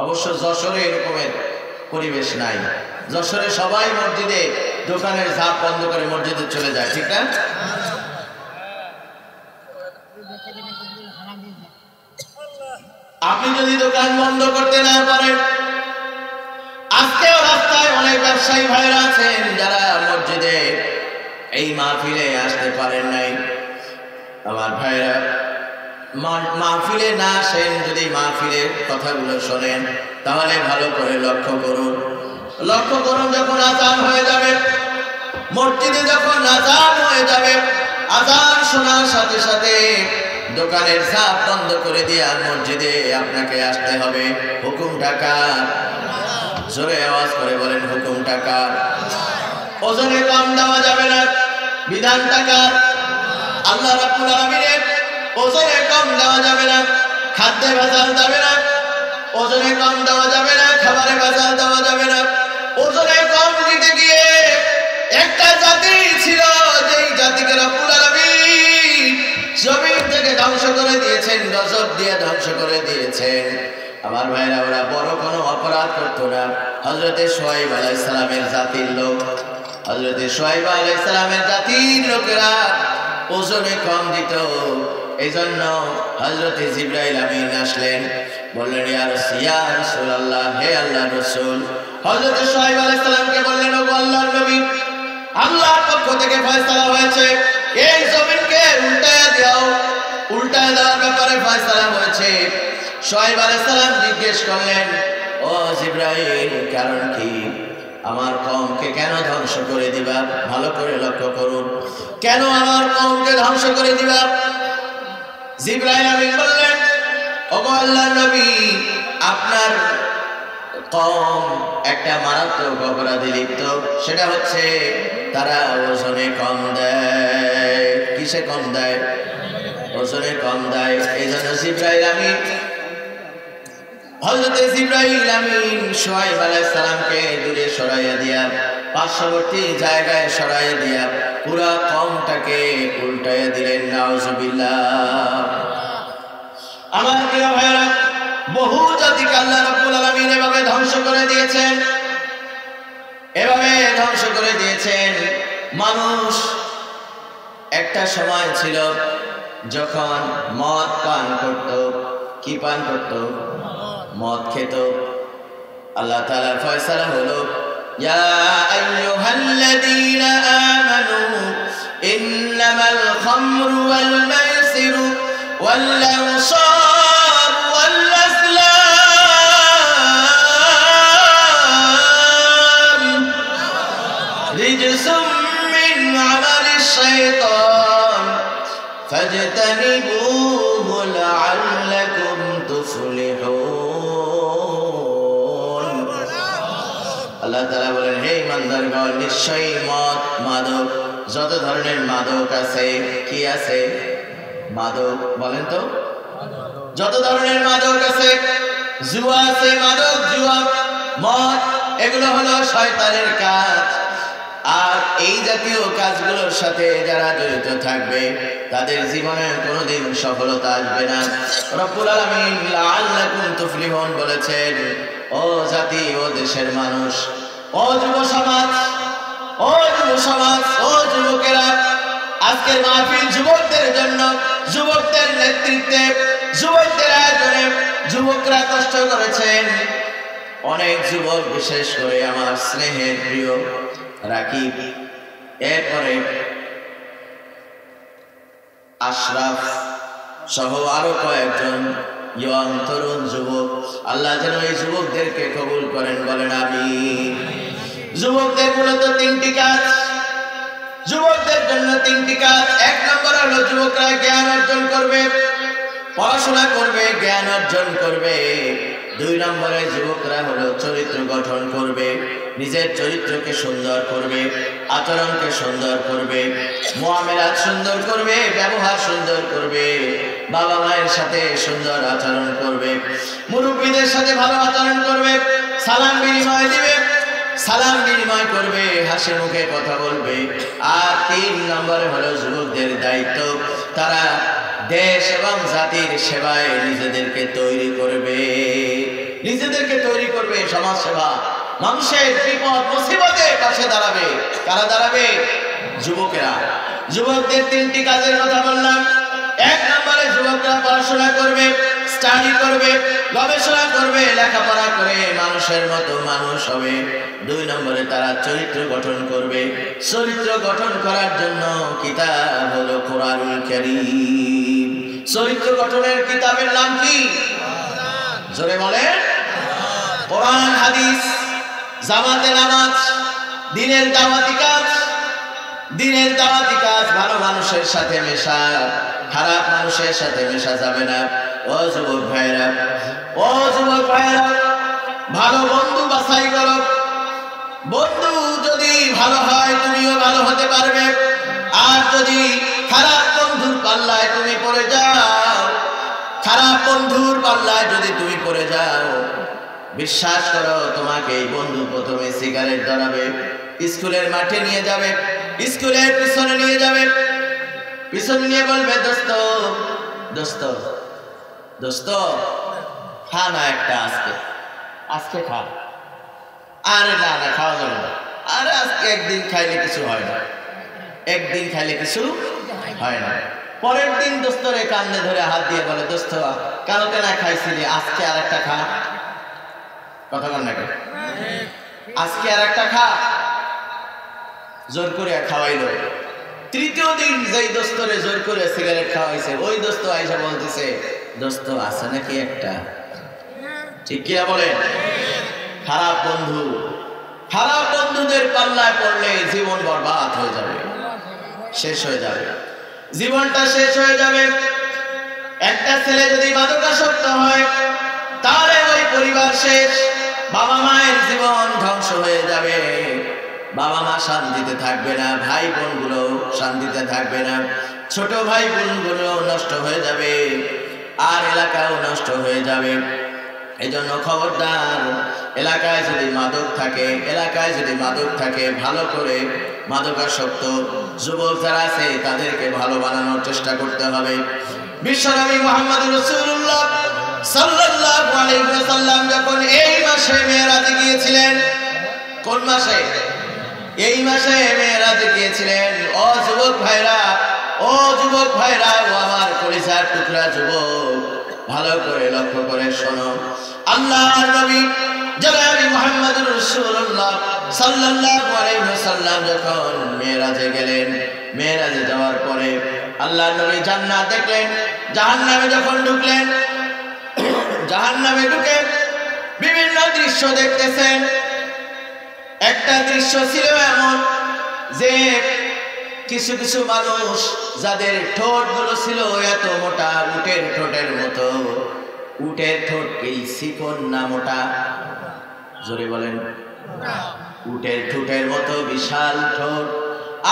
অবশ্য যশোরে এরকমের পরিবেশ নাই। যশোরে সবাই মসজিদে দোকানের ঝাঁপ বন্ধ করে মসজিদে চলে যায়, ঠিক না? আপনি যদি দোকান বন্ধ করতে না পারেন, আজকেও রাস্তা এলাকায় অনেক ব্যবসায়ী ভাইরা আছেন যারা মসজিদে এই মাহফিলে আসতে পারেন নাই। আমার ভাইরা মাহফিলে না আসেন, যদি মাহফিলের কথাগুলো শোনেন তাহলে ভালো করে লক্ষ্য করুন। যখন আযান হয়ে যাবে, মসজিদে যখন আযান হয়ে যাবে, আযান শোনার সাথে সাথে দোকানের ঝাঁপ বন্ধ করে দিয়ে মসজিদে আপনাকে আসতে হবে। হুকুমটা কার? জোরে আওয়াজ করে বলেন, হুকুমটা কার? ওজনে কম দেওয়া যাবে না, বিধানটা কার? আল্লাহ রাব্বুল আলামিনের। ওজনে কম দেওয়া যাবে না, খাদ্যে ভেজাল যাবে না। ওজনে কম দেওয়া যাবে না, খাবারে ভেজাল দেওয়া যাবে না। ওজনে কম দিতে গিয়ে একটা জাতি ছিল, যেই জাতিকে রাব্বুল আলামিন জমিন থেকে ধ্বংস করে দিয়েছেন, গজব দিয়ে ধ্বংস করে দিয়েছেন। আমার ভাইরা, ওরা বড় কোনো অপরাধ করতো না। হযরতে শুআয়ব আলাইহিস সালামের জাতির লোক, হযরতে শুআয়ব আলাইহিস সালামের জাতির লোকেরা ওজনে কম দিত। এই জন্য হযরতে জিবরাইল আমিন আসলেন, বললেন ইয়া রাসূলুল্লাহ, হে আল্লাহর রাসূল। হযরতে শুআয়ব আলাইহিস সালামকে বললেন, ও আল্লাহর নবী, আল্লাহর পক্ষ থেকে ফয়সালা হয়েছে, এই জমিনকে উল্টায় দাও। উল্টায় দেওয়ার ব্যাপারে ফয়সালা হয়েছে। শুআয়ব আলাইহিস সালাম জিজ্ঞেস করলেন, ও জিবরাইল, কারণ কি? আমার কওমকে কেন ধ্বংস করে দিবা? ভালো করে লক্ষ্য করুন, কেন আমার কওমকে ধ্বংস করে দিবা? জিবরাইল আমিন বললেন, ও আল্লাহর নবী, আপনার কওম একটা মারাত্মক অপরাধে লিপ্ত। সেটা হচ্ছে তারা ওজনে কম দেয়। কিসে কম দেয়? ওজনে কম দেয়। এই জন্য জিবরাইল আমিন, হযরতে জিবরাইল আমিন শুআয়ব আলাইহিস সালামকে দূরে সরাইয়া দিয়া, পার্শ্ববর্তী জায়গায় সরাইয়া দিয়া পুরা কওমটাকে উল্টাইয়া দিলেন। নাউজুবিল্লাহ। আমার প্রিয় ভাইরা, বহু জাতিকে আল্লাহ রাব্বুল আলামিন এভাবে ধ্বংস করে দিয়েছেন, এভাবে ধ্বংস করে দিয়েছেন। মানুষ একটা সময় ছিল যখন মদ পান করত। কি পান করত? মদ খেত। আল্লাহ তাআলার ফয়সালা হলো, ইয়া আইয়ুহাল্লাযীনা আমানু ইন্নামাল খামরু ওয়াল মাইসিরু ওয়াল আনসাবু ওয়াল আজলাম রিজসুম মিন আমালিশ শাইতান ফাজতানিবুহু লাআল্লাকুম তুফলিহুন। আল্লাহ তাআলা বলেন, হে ইমানদারগণ, নিশ্চয়ই মদ, মাদক, যত ধরনের মাদক আছে। কি আছে? মাদক। বলেন তো, যত ধরনের মাদক আছে, জুয়া আছে, মাদক, জুয়া, মদ, এগুলো হলো শয়তানের কাজ। আর এই জাতীয় কাজগুলোর সাথে যারা জড়িত থাকবে তাদের জীবনে কোনোদিন সফলতা আসবে না। রব্বুল আলামিন লাআল্লাকুম তুফলিহুন বলেছেন, ও জাতি, ও দেশের মানুষ, ও যুব সমাজ, ও যুব সমাজ, ও যুবকেরা, আজকের মাহফিল যুবকদের জন্য, যুবকদের নেতৃত্বে, যুবকদের আয়োজনে যুবকরা কষ্ট করেছেন। অনেক যুবক, বিশেষ করে আমার স্নেহের প্রিয় রাকিব, এরপরে আশরাফ সহ আরো কয়েকজন ইয়ং তরুণ যুবক, আল্লাহ যেন এই যুবকদেরকে কবুল করেন, বলেন আমিন। যুবকদের মূলত তিনটি কাজ, যুবকদের জন্য তিনটি কাজ। এক নম্বর হলো যুবকরা জ্ঞান অর্জন করবে, পড়াশোনা করবে, জ্ঞান অর্জন করবে। দুই নম্বরে যুবকরা হলো চরিত্র গঠন করবে, নিজের চরিত্রকে সুন্দর করবে, আচরণকে সুন্দর করবে, মুআমেলাত সুন্দর করবে, ব্যবহার সুন্দর করবে, বাবা মায়ের সাথে সুন্দর আচরণ করবে, মুরব্বীদের সাথে ভালো আচরণ করবে, সালাম বিনিময় দিবে, সালাম বিনিময় করবে, হাসি মুখে কথা বলবে। আর তিন নম্বরে হলো যুবকদের দায়িত্ব, তারা দেশ এবং জাতির সেবায় নিজেদেরকে তৈরি করবে, নিজেদেরকে তৈরি করবে, সমাজ সেবা, মানুষের বিপদ মুসিবতে পাশে দাঁড়াবে। কারা দাঁড়াবে? যুবকেরা। যুবকদের তিনটি কাজের কথা বললাম। এক নম্বরে যুবকরা পড়াশোনা করবে, স্টাডি করবে, গবেষণা করবে, লেখাপড়া করে মানুষের মতো মানুষ হবে। 2 নম্বরে তারা চরিত্র গঠন করবে। চরিত্র গঠন করার জন্য কিতাব হলো কোরআনুল কারীম। চরিত্র গঠনের কিতাবের নাম কি? জোরে বলে। কোরআন, হাদিস, জামাতে নামাজ, দিনের দাওয়াতি কাজ। দিনের দাওয়াতি কাজ, ভালো মানুষের সাথে মেশা, খারাপ মানুষের সাথে মেশা যাবে না। ও যুবক ভাইরা, ও যুবক ভাইরা, ভালো বন্ধু বাছাই করো। বন্ধু যদি ভালো হয় তুমিও ভালো হতে পারবে, আর যদি খারাপ বন্ধুর পাল্লায় তুমি পড়ে যাও, খারাপ বন্ধুর পাল্লায় যদি তুমি পড়ে যাও, বিশ্বাস করো তোমাকে এই বন্ধু প্রথমে সিগারেট ধরাবে, স্কুলের মাঠে নিয়ে যাবে, স্কুলের পিছনে নিয়ে যাবে, পিছনে নিয়ে বলবে দোস্ত দোস্ত দোস্ত খা না একটা, আজকে আজকে খা। আরে না না, খাওয়া যাবে না। আরে আজকে একদিন খাইলে কিছু হয় না, একদিন খাইলে কিছু হয় না। পরের দিন দোস্তরে কান্দে ধরে হাত দিয়ে বলে দোস্ত কালকে না খাইছিলি, আজকে আর একটা খা। কথা বল নাকি? আজকে আর একটা খা। জোর করে খাওয়াইলো। তৃতীয় দিন যেই দোস্তরে জোর করে সিগারেট খাওয়াইছে, ওই দোস্ত আইসা বলতেছে দোস্ত আছে নাকি একটা? ঠিক কিনা বলেন? খারাপ বন্ধু, খারাপ বন্ধুদের পাল্লায় পড়লে জীবন বরবাদ হয়ে যাবে, শেষ হয়ে যাবে, জীবনটা শেষ হয়ে যাবে। একটা ছেলে যদি মাদকাসক্ত হয় তাহলে ওই পরিবার শেষ, বাবা মায়ের জীবন ধ্বংস হয়ে যাবে, বাবা মা শান্তিতে থাকবে না, ভাই বোন গুলো শান্তিতে থাকবে না, ছোট ভাই বোন গুলো নষ্ট হয়ে যাবে, আর এলাকাও নষ্ট হয়ে যাবে। এই জন্য খবরদার, এলাকায় যদি মাদক থাকে, এলাকায় যদি মাদক থাকে, ভালো করে মাদকাসক্ত যুবক যারা আছে তাদেরকে ভালো বানানোর চেষ্টা করতে হবে। বিশ্বনবী মুহাম্মদ রাসূলুল্লাহ সাল্লাল্লাহু আলাইহি ওয়াসাল্লাম যখন এই মাসে মেরাজে গিয়েছিলেন, কোন মাসে? এই মাসে মেরাজে গিয়েছিলেন। ও যুবক ভাইরা, ও যুবক ভাইরা, ও আমার কলিজার টুকরা যুবক, ভালো করে লক্ষ্য করে শোনো। আল্লাহর নবী জনাব মুহাম্মদুর রাসূলুল্লাহ সাল্লাল্লাহু আলাইহি ওয়াসাল্লাম যখন মেরাজে গেলেন, মেরাজে যাওয়ার পরে আল্লাহর নবী জান্নাত দেখলেন, জাহান্নামে যখন ঢুকলেন, জাহান্নামে ঢুকে বিভিন্ন দৃশ্য দেখতেছেন। একটা দৃশ্য ছিল এমন যে কিছু কিছু মানুষ যাদের ঠোঁট গুলো ছিল এত মোটা, উটের ঠোঁটের মতো। উটের ঠোঁট কি চিকন না মোটা? জোরে বলেন। উটের ঠোঁটের মতো বিশাল ঠোঁট,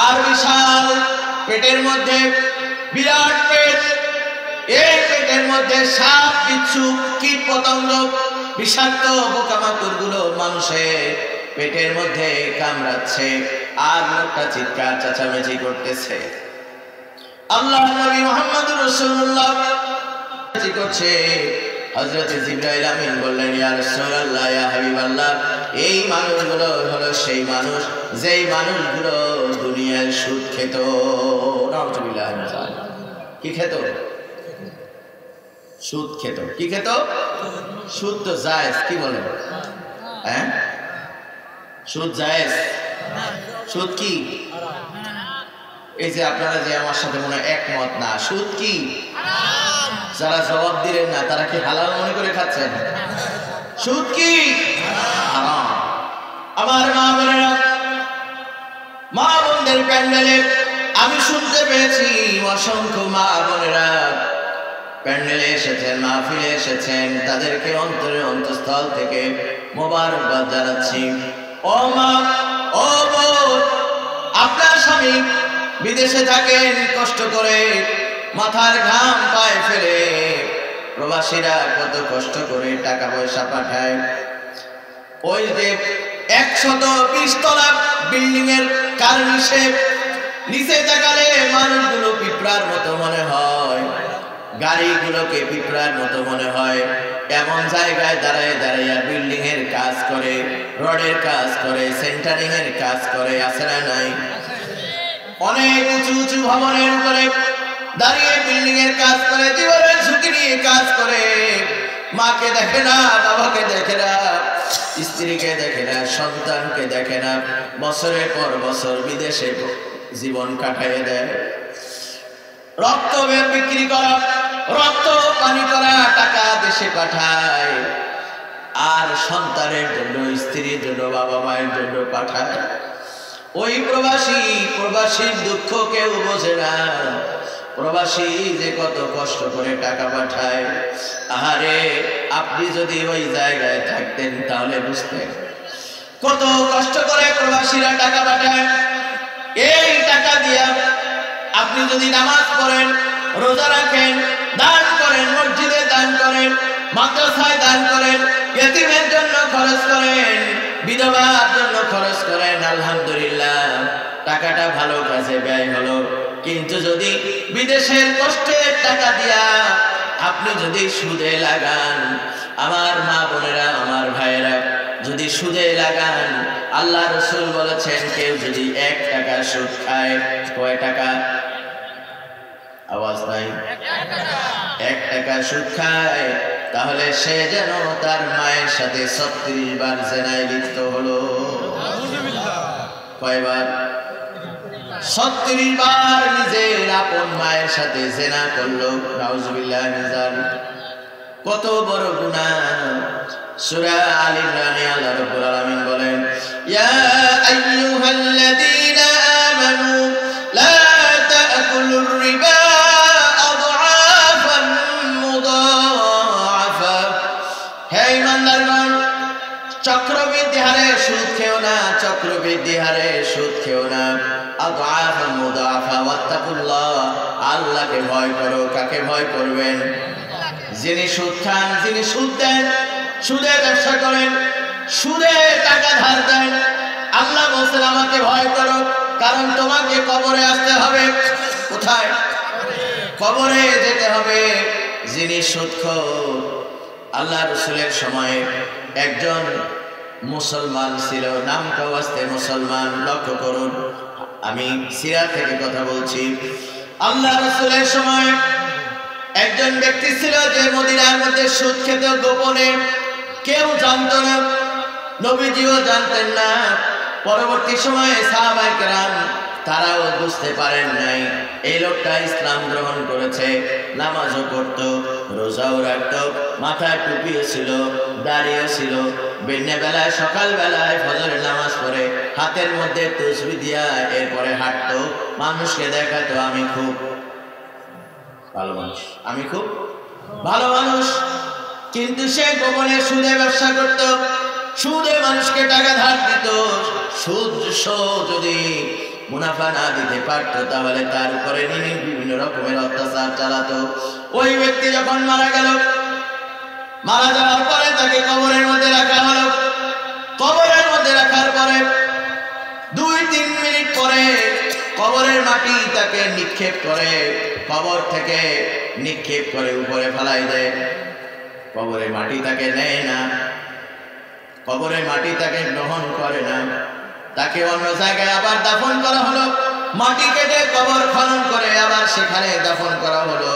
আর বিশাল পেটের মধ্যে বিরাট পেট। এই পেটের মধ্যে সাপ, বিচ্ছু, কীট পতঙ্গ, বিষাক্ত পোকামাকড় গুলো মানুষের পেটের মধ্যে কামড়াচ্ছে, আর লোকটা চিৎকার চেঁচামেচি করতেছে। আল্লাহর নবী মুহাম্মদুর রাসূলুল্লাহ করছে। হযরত জিবরাইল আমিন বললেন, ইয়া রাসূলুল্লাহ, ইয়া হাবিবাল্লাহ, এই মানুষগুলো হলো সেই মানুষ যেই মানুষগুলো দুনিয়ার সুদ খেত। নাউযুবিল্লাহ। কি খেত? সুদ খেত। কি খেত? সুদ তো জায়েজ। কি বলেন? হ্যাঁ, সুদ জায়েজ। সুদ কি? এই যে আপনারা যে আমার সাথে মনে একমত না, সুদ কি? যারা জবাব দিলেন না তারা কি হালাল মনে করে খাচ্ছেন? সুদ কি? হারাম। আমার মা বোনেরা, মা বোনদের প্যান্ডেলে আমি শুনতে পেয়েছি অসংখ্য মা বোনেরা প্যান্ডেলে এসেছেন, মাহফিলে এসেছেন, তাদেরকে অন্তরের অন্তঃস্থল থেকে মোবারকবাদ জানাচ্ছি। ও মা, ও বোন, আপনার স্বামী বিদেশে থাকেন, কষ্ট করে মাথার ঘাম পায়ে ফেলে, প্রবাসীরা কত কষ্ট করে টাকা পয়সা পাঠায়। ওই যে 120 তলা বিল্ডিং এর কার্নিশে নিচে তাকালে মানুষগুলো পিঁপড়ার মতো মনে হয়, গাড়িগুলোকে পিঁপড়ার মতো মনে হয়। এমন জায়গায় দাঁড়ায় দাঁড়াইয়া বিল্ডিং এর কাজ করে, রডের কাজ করে, সেন্টারিং এর কাজ করে, আছে না নাই? অনেক উঁচু উঁচু ভবনের উপরে দাঁড়িয়ে বিল্ডিং এর কাজ করে, জীবনের ঝুঁকি নিয়ে কাজ করে। মাকে দেখে না, বাবাকে দেখে না, স্ত্রীকে দেখে না, সন্তানকে দেখে না, বছরের পর বছর বিদেশে জীবন কাটাইয়ে দেয়। রক্ত বিক্রি করা, রক্ত পানি করা টাকা দেশে পাঠায়, আর সন্তানের জন্য, স্ত্রীর জন্য, বাবা মায়ের জন্য পাঠায়। ওই প্রবাসীর দুঃখ কেউ বোঝে না। প্রবাসী যে কত কষ্ট করে টাকা পাঠায়, আহারে আপনি যদি ওই জায়গায় থাকতেন তাহলে বুঝতেন কত কষ্ট করে প্রবাসীরা টাকা পাঠায়। এই টাকা দিয়া আপনি যদি নামাজ পড়েন, রোজা রাখেন, দান করেন, মসজিদে দান করেন, মাদ্রাসায় দান করেন, ইয়েতিমের জন্য খরচ করেন, বিধবার জন্য খরচ করেন, আলহামদুলিল্লাহ টাকাটা ভালো কাজে ব্যয় হলো। কিন্তু যদি বিদেশের কষ্টের টাকা দিয়া আপনি যদি সুদে লাগান, আমার মা বোনেরা, আমার ভাইয়েরা, যদি সুদে লাগান, আল্লাহ রাসূল বলেছেন কেউ যদি 1 টাকা সুদ খায়, কয় টাকা? আওয়াজ নাই। 1 টাকা সুদ খায়, তাহলে সে যেন তার মায়ের সাথে 36 বার জিনায় লিপ্ত হলো। কয়বার? 36 বার নিজের আপন মায়ের সাথে জিনা করলো। নাউজুবিল্লাহ মিন যালিক। কত বড় গুনাহ। সূরা আল ইমরানে আল্লাহ রাব্বুল আলামিন বলেন, ইয়া আইয়ুহাল্লাযীনা আমানু লা তা'কুলুর রিবা আদআফান মুদাআফা। হে ঈমানদারগণ, চক্রবৃদ্ধি হারে সুদ খেও না, চক্রবৃদ্ধি হারে সুদ খেও না। আদআফান মুদাআফা ওয়াত্তাকুল্লাহ, আল্লাহকে ভয় করো। কাকে ভয় করবেন? যিনি সুদ খান, যিনি সুদ দেন, সুদে ব্যবসা করেন, সুদে টাকা ধার দেন, আল্লাহ বলছেন আমাকে ভয় করো, কারণ তোমাকে কবরে আসতে হবে। কোথায়? কবরে যেতে হবে। যিনি সুদখোর, আল্লাহ রাসূলের সময়ে একজন মুসলমান ছিল, নামটা ওয়াস্তে মুসলমান। লক্ষ্য করুন, আমি সিরাত থেকে কথা বলছি। আল্লাহ রাসূলের সময় একজন ব্যক্তি ছিল যে মদিনার মধ্যে সুদ খেত গোপনে, কেউ জানতো না, নবীজিও জানতেন না। পরবর্তী সময়ে সাহাবায়ে কেরাম তারাও বুঝতে পারেন নাই এই লোকটা ইসলাম গ্রহণ করেছে, নামাজও পড়ত, রোজাও রাখত, মাথায় টুপিও ছিল, দাড়িও ছিল, দিনের বেলায় সকাল বেলায় ফজরের নামাজ পড়ে হাতের মধ্যে তসবিহ দিয়া এরপরে হাঁটতো, মানুষকে দেখাতো আমি খুব ভালো মানুষ, আমি খুব ভালো মানুষ। কিন্তু সে গোপনে সুদে ব্যবসা করত, সুদে মানুষকে টাকা ধার দিত। সুদ যদি মুনাফা না দিতে পারত তাহলে তার উপরে বিভিন্ন রকমের অত্যাচার চালাতো। ওই ব্যক্তি যখন মারা গেল, মারা যাওয়ার পরে তাকে কবরের মধ্যে রাখা হলো। কবরের মধ্যে রাখার পরে 2-3 মিনিট পরে কবরের মাটি তাকে নিক্ষেপ করে, কবর থেকে নিক্ষেপ করে উপরে ফেলাই দেয়। কবরের মাটি তাকে নেয় না, কবরের মাটি তাকে গ্রহণ করে না। তাকে অন্য জায়গায় আবার দাফন করা হলো, মাটি কেটে কবর খনন করে আবার সেখানে দাফন করা হলো।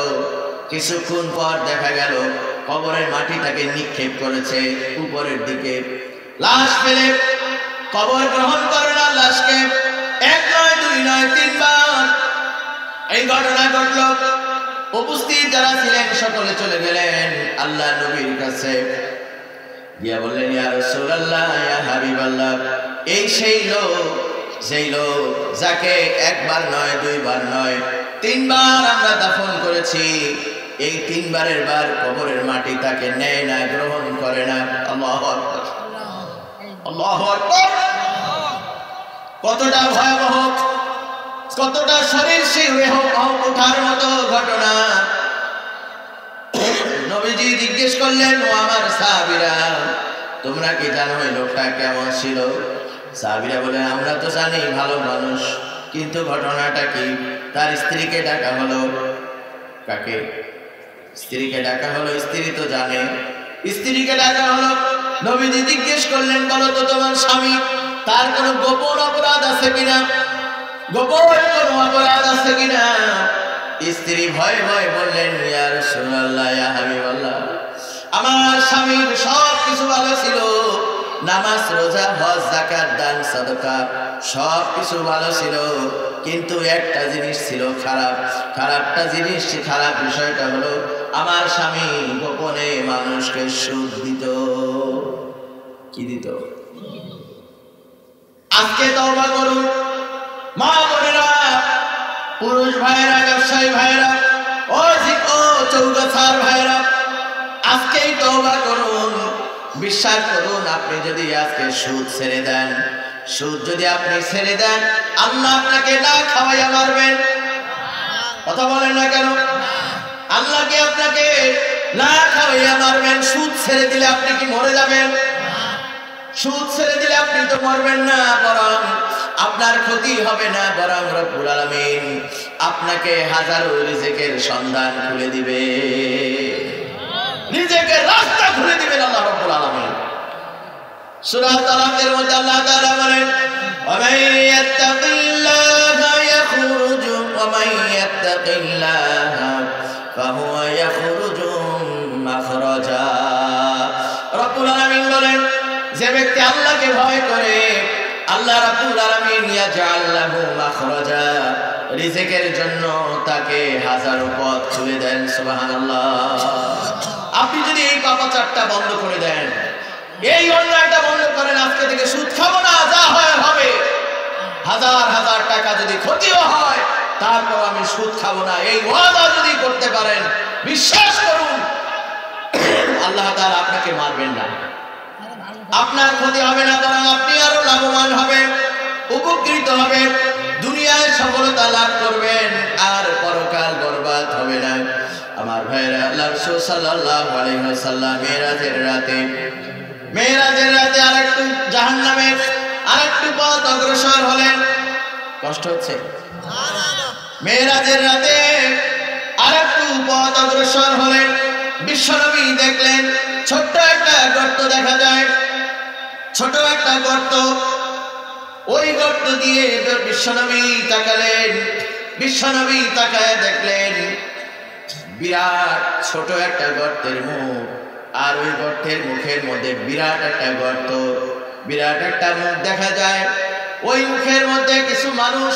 কিছুক্ষণ পর দেখা গেল কবরের মাটি তাকে নিক্ষেপ করেছে উপরের দিকে। লাশ ফেলে কবর গ্রহণ করে না লাশকে। 1 নয়, 2 নয়, 3 বার এই ঘটনা ঘটল। উপস্থিত যারা ছিলেন সকলে চলে গেলেন আল্লাহ নবীর কাছে, গিয়া বললেন, ইয়া রাসূলুল্লাহ, ইয়া হাবিবাল্লাহ, এই সেই লোক, যেই লোক যাকে 1 বার নয়, 2 বার নয়, 3 বার আমরা দাফন করেছি। এই 3 বারের বার কবরের মাটি তাকে নেয় না, গ্রহণ করে না। আল্লাহু আকবার, আল্লাহু আকবার। কতটা ভয়াবহ, কতটা শরীর শিহরে ওঠার মতো ঘটনা। নবীজি জিজ্ঞেস করলেন, ও আমার সাহাবীরা, তোমরা কি জানো এই লোকটা কেমন ছিল? সাহাবীরা বলেন, আমরা তো জানি ভালো মানুষ, কিন্তু ঘটনাটা কি? তার স্ত্রীকে ডাকা হলো। কাকে? স্ত্রীকে ডাকা হলো। স্ত্রী তো জানে, স্ত্রীকে ডাকা হলো। নবীজি জিজ্ঞেস করলেন, বলো তো তোমার স্বামী তার কোনো গোপন অপরাধ আছে কিনা, গোপন কোনো অপরাধ আছে কিনা? স্ত্রী ভয়ে ভয়ে বললেন, ইয়া রাসূলুল্লাহ, ইয়া হাবিবাল্লাহ, আমার স্বামীর সব কিছু ভালো ছিল, নামাজ রোজা হজ যাকাত দান সাদকা সব কিছু ভালো ছিল, কিন্তু একটা জিনিস ছিল খারাপ। খারাপ বিষয়টা হলো আমার স্বামী গোপনে মানুষকে সুদ দিত। কি দিত? আজকে তওবা করুন মা বোনেরা, পুরুষ ভাইয়েরা, ব্যবসায়ী ভাইয়েরা, ও চৌগাছার ভাইয়েরা, আজকেই তওবা করুন। বিশ্বাস করুন, আপনি যদি আজকে সুদ ছেড়ে দেন, সুদ যদি আপনি ছেড়ে দেন, আল্লাহ আপনাকে না খাওয়াইয়া মারবেন। কথা বলেন না কেন? আল্লাহকে আপনাকে না খাওয়াইয়া মারবেন। সুদ ছেড়ে দিলে আপনি কি মরে যাবেন? সুদ ছেড়ে দিলে আপনি তো মরবেন না, বরং আপনার ক্ষতি হবে না, বরং রব্বুল আলামিন আপনাকে হাজারো রিজিকের সন্ধান খুলে দিবে, রিজিকের রাস্তা খুলে দিবেন আল্লাহ রব্বুল আলামিন। সূরা তালাকের মধ্যে আল্লাহ তাআলা বলেন, ওয়া মান ইয়াত্তাকিল্লাহা ইয়াখরুজু ওয়া মান ইয়াত্তাকিল্লাহা ফাহুয়া ইয়াখরুজু মাখরাজা। রব্বুল আলামিন বলেন, যে ব্যক্তি আল্লাহকে ভয় করে, আল্লাহ রাব্বুল আলামিন ইয়াজআল লাহু মাখরাজা, রিজিকের জন্য তাকে হাজারো পথ খুলে দেন। সুবহানাল্লাহ। আপনি যদি এই পাপাচারটা বন্ধ করে দেন, এই অন্যায়টা বন্ধ করেন, আজকে থেকে সুদ খাবো না, যা হয় হবে, হাজার টাকা যদি ক্ষতিও হয় তারপর আমি সুদ খাবো না, এই ওয়াদা যদি করতে পারেন, বিশ্বাস করুন আল্লাহ তাআলা আপনাকে মারবেন না, আপনার ক্ষতি হবে না, বরং আপনি আরো লাভবান হবেন, উপকৃত হবেন, দুনিয়ায় সফলতা লাভ করবেন, আর পরকাল বরবাদ হবে না। আমার ভাইরা, আল্লাহর রাসূল সাল্লাল্লাহু আলাইহি ওয়াসাল্লাম মেরাজের রাতে আরেকটু জাহান্নামের আরেকটু পথ অগ্রসর হলেন। কষ্ট হচ্ছে? মেরাজের রাতে আরেকটু পথ অগ্রসর হলেন। বিশ্বনবী দেখলেন ছোট্ট একটা গর্ত দেখা যায়, ছোট একটা গর্ত। ওই গর্ত দিয়ে বিশ্বনবী তাকালেন। বিশ্বনবী তাকায় দেখলেন বিরাট ছোট একটা গর্তের মুখ, আর ওই গর্তের মুখের মধ্যে বিরাট একটা গর্ত, বিরাট একটা মুখ দেখা যায়। ওই মুখের মধ্যে কিছু মানুষ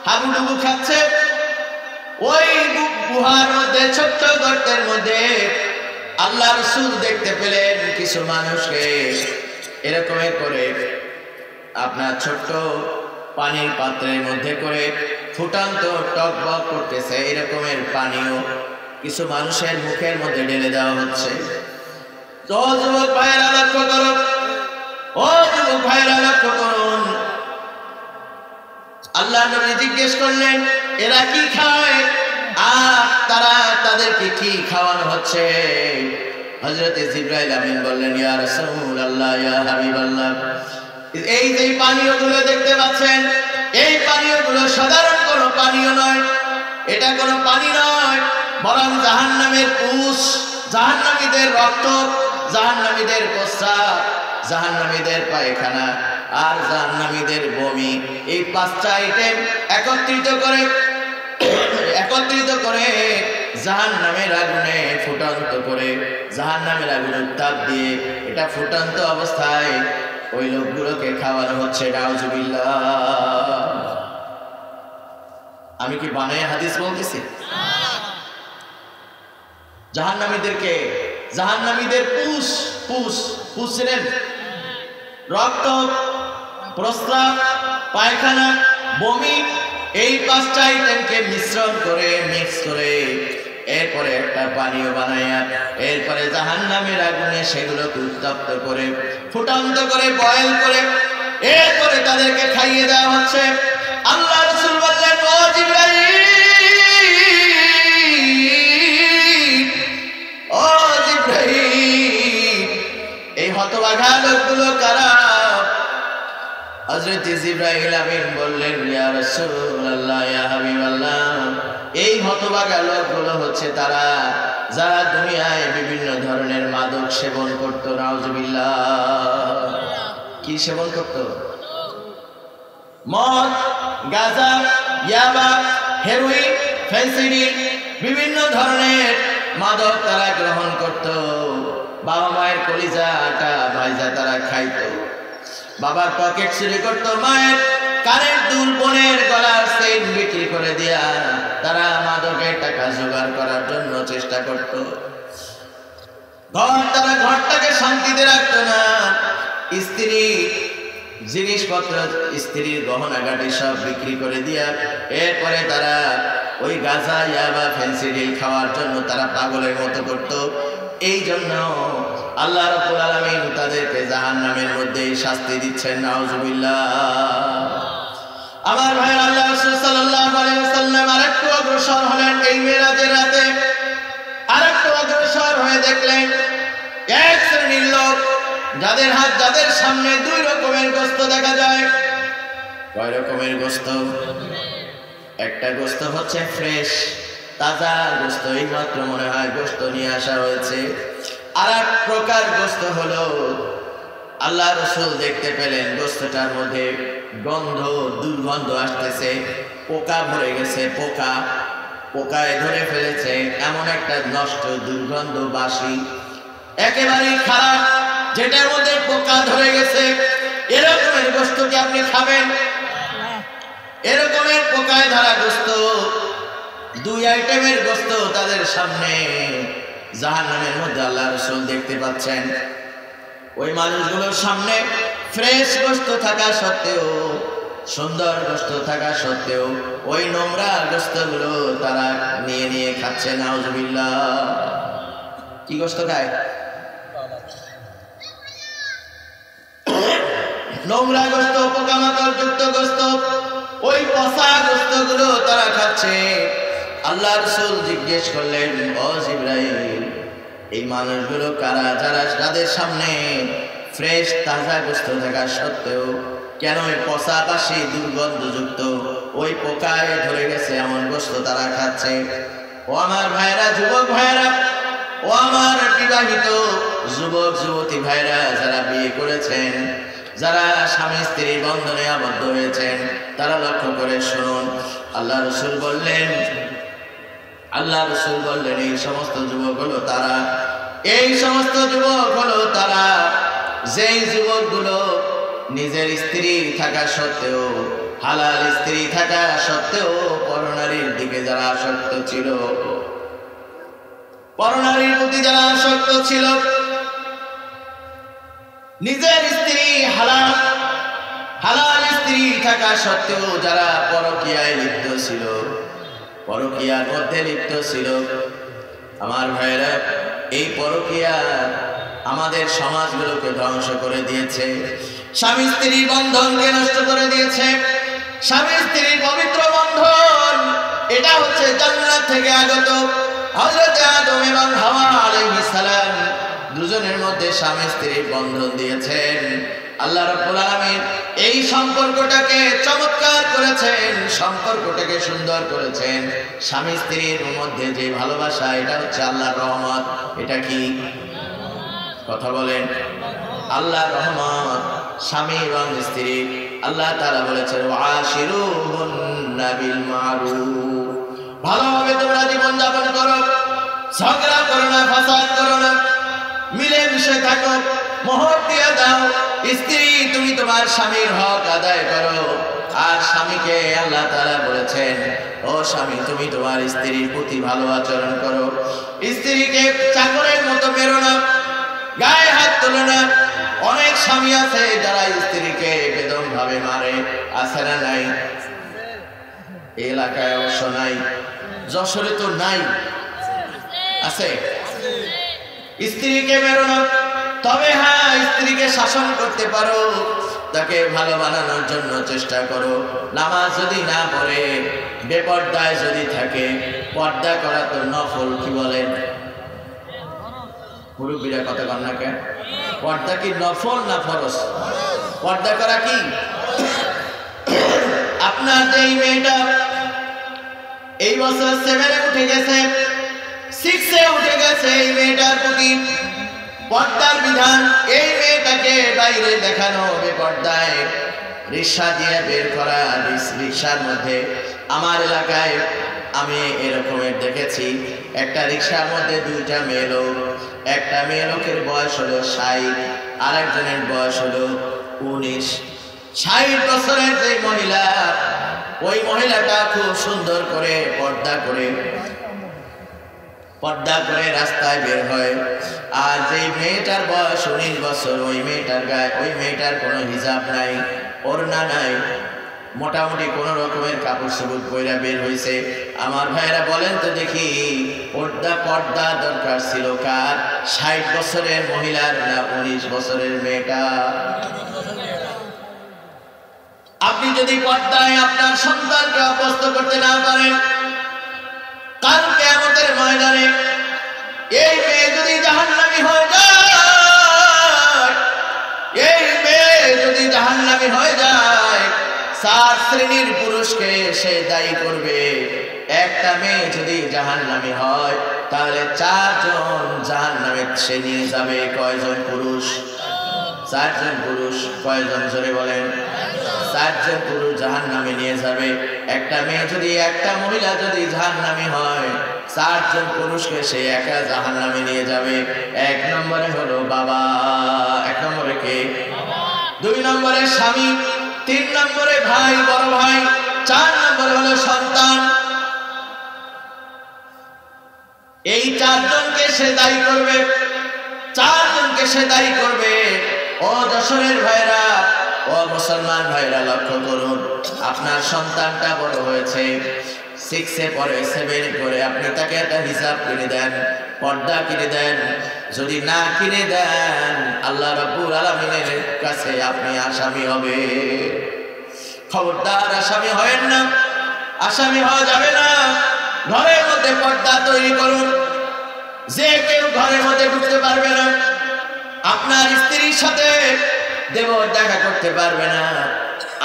হাবুডুবু খাচ্ছে। ওই গুহার মধ্যে, ছোট্ট গর্তের মধ্যে আল্লাহ রাসূল দেখতে পেলেন কিছু মানুষকে এরকম করে আপনার ছোট্ট পানির পাত্রের মধ্যে করে ফুটান্ত টকবক করতেছে, এরকমের পানীয় কিছু মানুষের মুখের মধ্যে ঢেলে দেওয়া হচ্ছে। তো যুবক ভাইয়েরা লক্ষ্য করুন, ও যুবক ভাইয়েরা লক্ষ্য করুন, আল্লাহ নবী জিজ্ঞেস করলেন এরা কি খায় আর তাদেরকে কি খাওয়ানো হচ্ছে? হযরত জিবরাইল আমিন বললেন, ইয়া রাসূলুল্লাহ, ইয়া হাবিবাল্লাহ, এই যে পানীয়গুলো দেখতে পাচ্ছেন, এই পানীয়গুলো সাধারণ কোনো পানীয় নয়, এটা কোনো পানি নয়, বরং জাহান্নামের পুষ, জাহান্নামীদের রক্ত, জাহান্নামীদের প্রস্রাব, জাহান্নামীদের পায়খানা আর জাহান্নামীদের বমি, এই পাঁচটা আইটেম একত্রিত করে জাহান্নামের আগুনে ফুটন্ত করে, জাহান্নামের আগুনে তাপ দিয়ে এটা ফুটন্ত অবস্থায় ওই লোকগুলোকে খাওয়ানো হচ্ছে। নাউজুবিল্লাহ। আমি কি বানায় হাদিস বলতেছি? জাহান্নামীদেরকে, জাহান্নামীদের পুষ ছিলেন, রক্ত, প্রস্রাব, পায়খানা, বমি, এই পাঁচটা আইটেমকে মিশ্রণ করে, মিক্স করে এরপরে একটা পানীয় বানাইয়া এরপরে জাহান্নামের আগুনে সেগুলোকে উত্তপ্ত করে, ফুটন্ত করে, বয়েল করে এরপরে তাদেরকে খাইয়ে দেওয়া হচ্ছে। আল্লাহ রাসূল বললেন, ও জিবরাইল, ও জিবরাইল, এই হতভাগা লোকগুলো কারা? হযরত জিবরাইল আমিন বললেন, ইয়া রাসূলুল্লাহ, ইয়া হাবিবাল্লাহ, এই হতভাগা লোকগুলো হচ্ছে তারা যারা দুনিয়ায় বিভিন্ন ধরনের মাদক সেবন করত। নাউজুবিল্লাহ। কি সেবন করত? মদ, গাঁজা, ইয়াবা, হেরোইন, ফেন্সিডিল, বিভিন্ন ধরনের মাদক তারা গ্রহণ করত, বাবা মায়ের কলিজাটা ভাইজা তারা খাইতো, বাবার পকেট চুরি করত, মায়ের কানের দুল, বোনের গলার চেইন বিক্রি করে দিয়া তারা মাদকের টাকা জোগাড় করার জন্য চেষ্টা করত। তারা ঘরটাকে শান্তিতে রাখতো না। স্ত্রী জিনিসপত্র, স্ত্রীর গহনাগাটি সব বিক্রি করে দিয়া এরপরে তারা ওই গাঁজা, ইয়াবা, ফেন্সিডিল খাওয়ার জন্য তারা পাগলের মতো করত। এই জন্য আল্লাহ রাব্বুল আলামিন তাদেরকে জাহান্নামের মধ্যে শাস্তি দিচ্ছেন। নাউজুবিল্লাহ। আমার ভাই, আল্লাহ রাসূল সাল্লাল্লাহু আলাইহি ওয়াসাল্লাম আরেকটু অগ্রসর হলেন এই মেরাজের রাতে। আরেকটু অগ্রসর হয়ে দেখলেন এক শ্রেণীর লোক যাদের সামনে দুই রকমের গোশত দেখা যায়। কয় রকমের গোশত? একটা গোশত হচ্ছে ফ্রেশ, তাজা গোশত, এইমাত্র মনে হয় গোশত নিয়ে আসা হয়েছে। আর এক প্রকার গোশত হলো, আল্লাহ রাসূল দেখতে পেলেন গোশতটার মধ্যে গন্ধ, দুর্গন্ধ আসতেছে, পোকা ভরে গেছে, পোকায় ধরে ফেলেছে, এমন একটা নষ্ট দুর্গন্ধ, বাসি, একেবারেই খারাপ, যেটার মধ্যে পোকা ধরে গেছে। এরকমের গোশত কি আপনি খাবেন? এরকমের পোকায় ধরা গোশত, দুই আইটেমের গোশত তাদের সামনে জাহান্নামের মধ্যে আল্লাহ রাসূল দেখতে পাচ্ছেন। ওই মানুষগুলোর সামনে ফ্রেশ গোশত থাকা সত্ত্বেও, সুন্দর গোশত থাকা সত্ত্বেও ওই নোংরা গোশতগুলো তারা নিয়ে নিয়ে খাচ্ছে। নাউজুবিল্লাহ। কি গোশত খায়? নোংরা গোশত, পোকামাকড় যুক্ত গোশত, ওই পচা গোশতগুলো তারা খাচ্ছে। আল্লাহ রাসূল জিজ্ঞেস করলেন, ও জিবরাইল, এই মানুষগুলো কারা, যাদের সামনে ফ্রেশ তাজা গোশত থাকা সত্ত্বেও কেন ওই পচা, বাসি, দুর্গন্ধযুক্ত, ওই পোকায় ধরে গেছে এমন গোশত তারা খাচ্ছে? ও আমার ভাইরা, যুবক ভাইরা, ও আমার বিবাহিত যুবক যুবতী ভাইরা, যারা বিয়ে করেছেন, যারা স্বামী স্ত্রী বন্ধনে আবদ্ধ হয়েছেন, তারা লক্ষ্য করে শুনুন। আল্লাহ রাসূল বললেন, এই সমস্ত যুবক হলো তারা, যেই যুবকগুলো নিজের স্ত্রী থাকা সত্ত্বেও, হালাল স্ত্রী থাকা সত্ত্বেও পরনারীর দিকে যারা আসক্ত ছিল, পরনারীর প্রতি যারা আসক্ত ছিল, নিজের স্ত্রী হালাল স্ত্রী থাকা সত্ত্বেও যারা পরকীয়ায় লিপ্ত ছিল, পরকীয়ার মধ্যে লিপ্ত ছিল। আমার ভাইরা, এই পরকীয়া আমাদের সমাজগুলোকে ধ্বংস করে দিয়েছে, স্বামী স্ত্রীর বন্ধনকে নষ্ট করে দিয়েছে। স্বামী স্ত্রীর পবিত্র বন্ধন, এটা হচ্ছে জান্নাত থেকে আগত। হযরত আদম এবং হাওয়া আলাইহিস সালাম দুজনের মধ্যে স্বামী স্ত্রীর বন্ধন দিয়েছেন। আল্লাহ রাব্বুল আলামিন এই সম্পর্কটাকে চমৎকার করেছেন, সম্পর্কটাকে সুন্দর করেছেন। স্বামী স্ত্রীর মধ্যে যে ভালোবাসা, এটা হচ্ছে আল্লাহর রহমত। এটা কি? কথা বলেন। আল্লাহর রহমত স্বামী এবং স্ত্রী। আল্লাহ তাআলা বলেছেন, ওয়াশিরুহুন্না বিল মারুফ, ভালোভাবে তোমরা জীবন যাপন করো, ঝগড়া করো না, ফাসাদ করো না, মিলে মিশে থাকো, মোহর দিয়ে দাও। স্ত্রী, তুমি তোমার স্বামীর হক আদায় করো। আর স্বামীকে আল্লাহ তাআলা বলেছেন, ও স্বামী, তুমি তোমার স্ত্রীর প্রতি ভালো আচরণ করো। স্ত্রীকে চাকরের মতো মেরো না, গায়ে হাত তোলো না। অনেক স্বামী আছে যারা স্ত্রীকে বেদম ভাবে মারে, আছে না নাই? এলাকায় অবশ্য নাই, যশোরে তো নাই, আছে। স্ত্রীকে মেরো না, তবে হ্যাঁ, স্ত্রীকে শাসন করতে পারো, তাকে ভালো বানানোর জন্য চেষ্টা করো। নামাজ যদি না পড়ে, বেপর্দায় যদি থাকে, পর্দা করা তো নফল। কি বলেন মুরব্বীরা? কথা কন না কেন? পর্দা কি নফল না ফরজ? পর্দা করা কি? আপনার এই মেয়েটা এই বছর 7-এ উঠে গেছে, 6-এ উঠে গেছে, এই মেয়েটার প্রতি পর্দার বিধান। এই মেয়েটাকে বাইরে দেখানো বেপর্দায়, রিক্সা দিয়ে বের করা, রিক্সার মধ্যে আমার এলাকায় আমি এরকমের দেখেছি, একটা রিক্সার মধ্যে দুইটা মেয়ে লোক, একটা মেয়ে লোকের বয়স হলো 60, আর একজনের বয়স হলো 19। 60 বছরের যে মহিলা, ওই মহিলাটা খুব সুন্দর করে পর্দা করে রাস্তায় বের হয়। আর যে মেয়েটার বয়স 19 বছর, ওই মেয়েটার কোনো হিজাব নাই, ওড়না নাই, মোটামুটি কোন রকমের কাপড় চোপড় পরে বের হয়েছে। আমার ভাইরা বলেন তো দেখি, পর্দা দরকার ছিল কার? 60 বছরের মহিলার না 19 বছরের মেয়েটা? আপনি যদি পর্দায় আপনার সন্তানকে অভ্যস্ত করতে না পারেন, কাল কিয়ামতের ময়দানে এই মেয়ে যদি জাহান্নামী হয়ে যায়, এই মেয়ে যদি জাহান্নামী হয়ে যায়, 4 শ্রেণীর পুরুষকে সে দায়ী করবে। একটা মেয়ে যদি জাহান্নামী হয়, তাহলে 4 জন জাহান্নামে সে নিয়ে যাবে। কয়জন পুরুষ? 4 জন পুরুষ। কয়জন জোরে বলেন? 4 জন পুরুষ জাহান্নামে নিয়ে যাবে। একটা মহিলা যদি জাহান্নামী হয়, 4 জন পুরুষকে সে একা জাহান্নামে নিয়ে যাবে। 1 নম্বরে হলো বাবা, 1 নম্বরে কে? 2 নম্বরে স্বামী, 3 নম্বরে ভাই, বড় ভাই, 4 নম্বরে হলো সন্তান। এই 4 জনকে সে দায়ী করবে, 4 জনকে সে দায়ী করবে। ও যশোরের ভাইরা, ও মুসলমান ভাইরা, লক্ষ্য করুন, আপনার সন্তানটা বড় হয়েছে, 6 পড়ে, 7 পড়ে, আপনি তাকে একটা হিসাব কিনে দেন, পর্দা কিনে দেন। যদি না কিনে দেন, আল্লাহ রাব্বুল আলামিনের কাছে আপনি আসামি হবে। খবরদার আসামি হয়েন না, আসামি হওয়া যাবে না। ঘরের মধ্যে পর্দা তৈরি করুন, যে কেউ ঘরের মধ্যে ঢুকতে পারবে না। আপনার স্ত্রীর সাথে দেবর দেখা করতে পারবে না।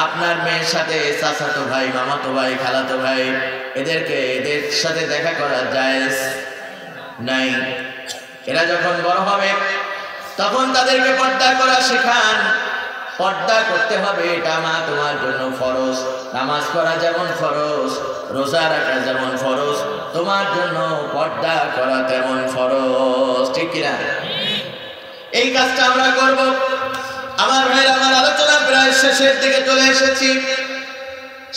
আপনার মেয়ের সাথে চাচাতো ভাই, মামাতো ভাই, খালাতো ভাই, এদের সাথে দেখা করা জায়েজ নাই। এরা যখন বড় হবে, তখন তাদেরকে পর্দা করা শেখান। পর্দা করতে হবে, এটা মা তোমার জন্য ফরজ। নামাজ পড়া যেমন ফরজ, রোজা রাখা যেমন ফরজ, তোমার জন্য পর্দা করা তেমন ফরজ। ঠিক কিনা? এই কাজটা আমরা করব। আমার ভাইরা, আমার আলোচনা প্রায় শেষের দিকে চলে এসেছি।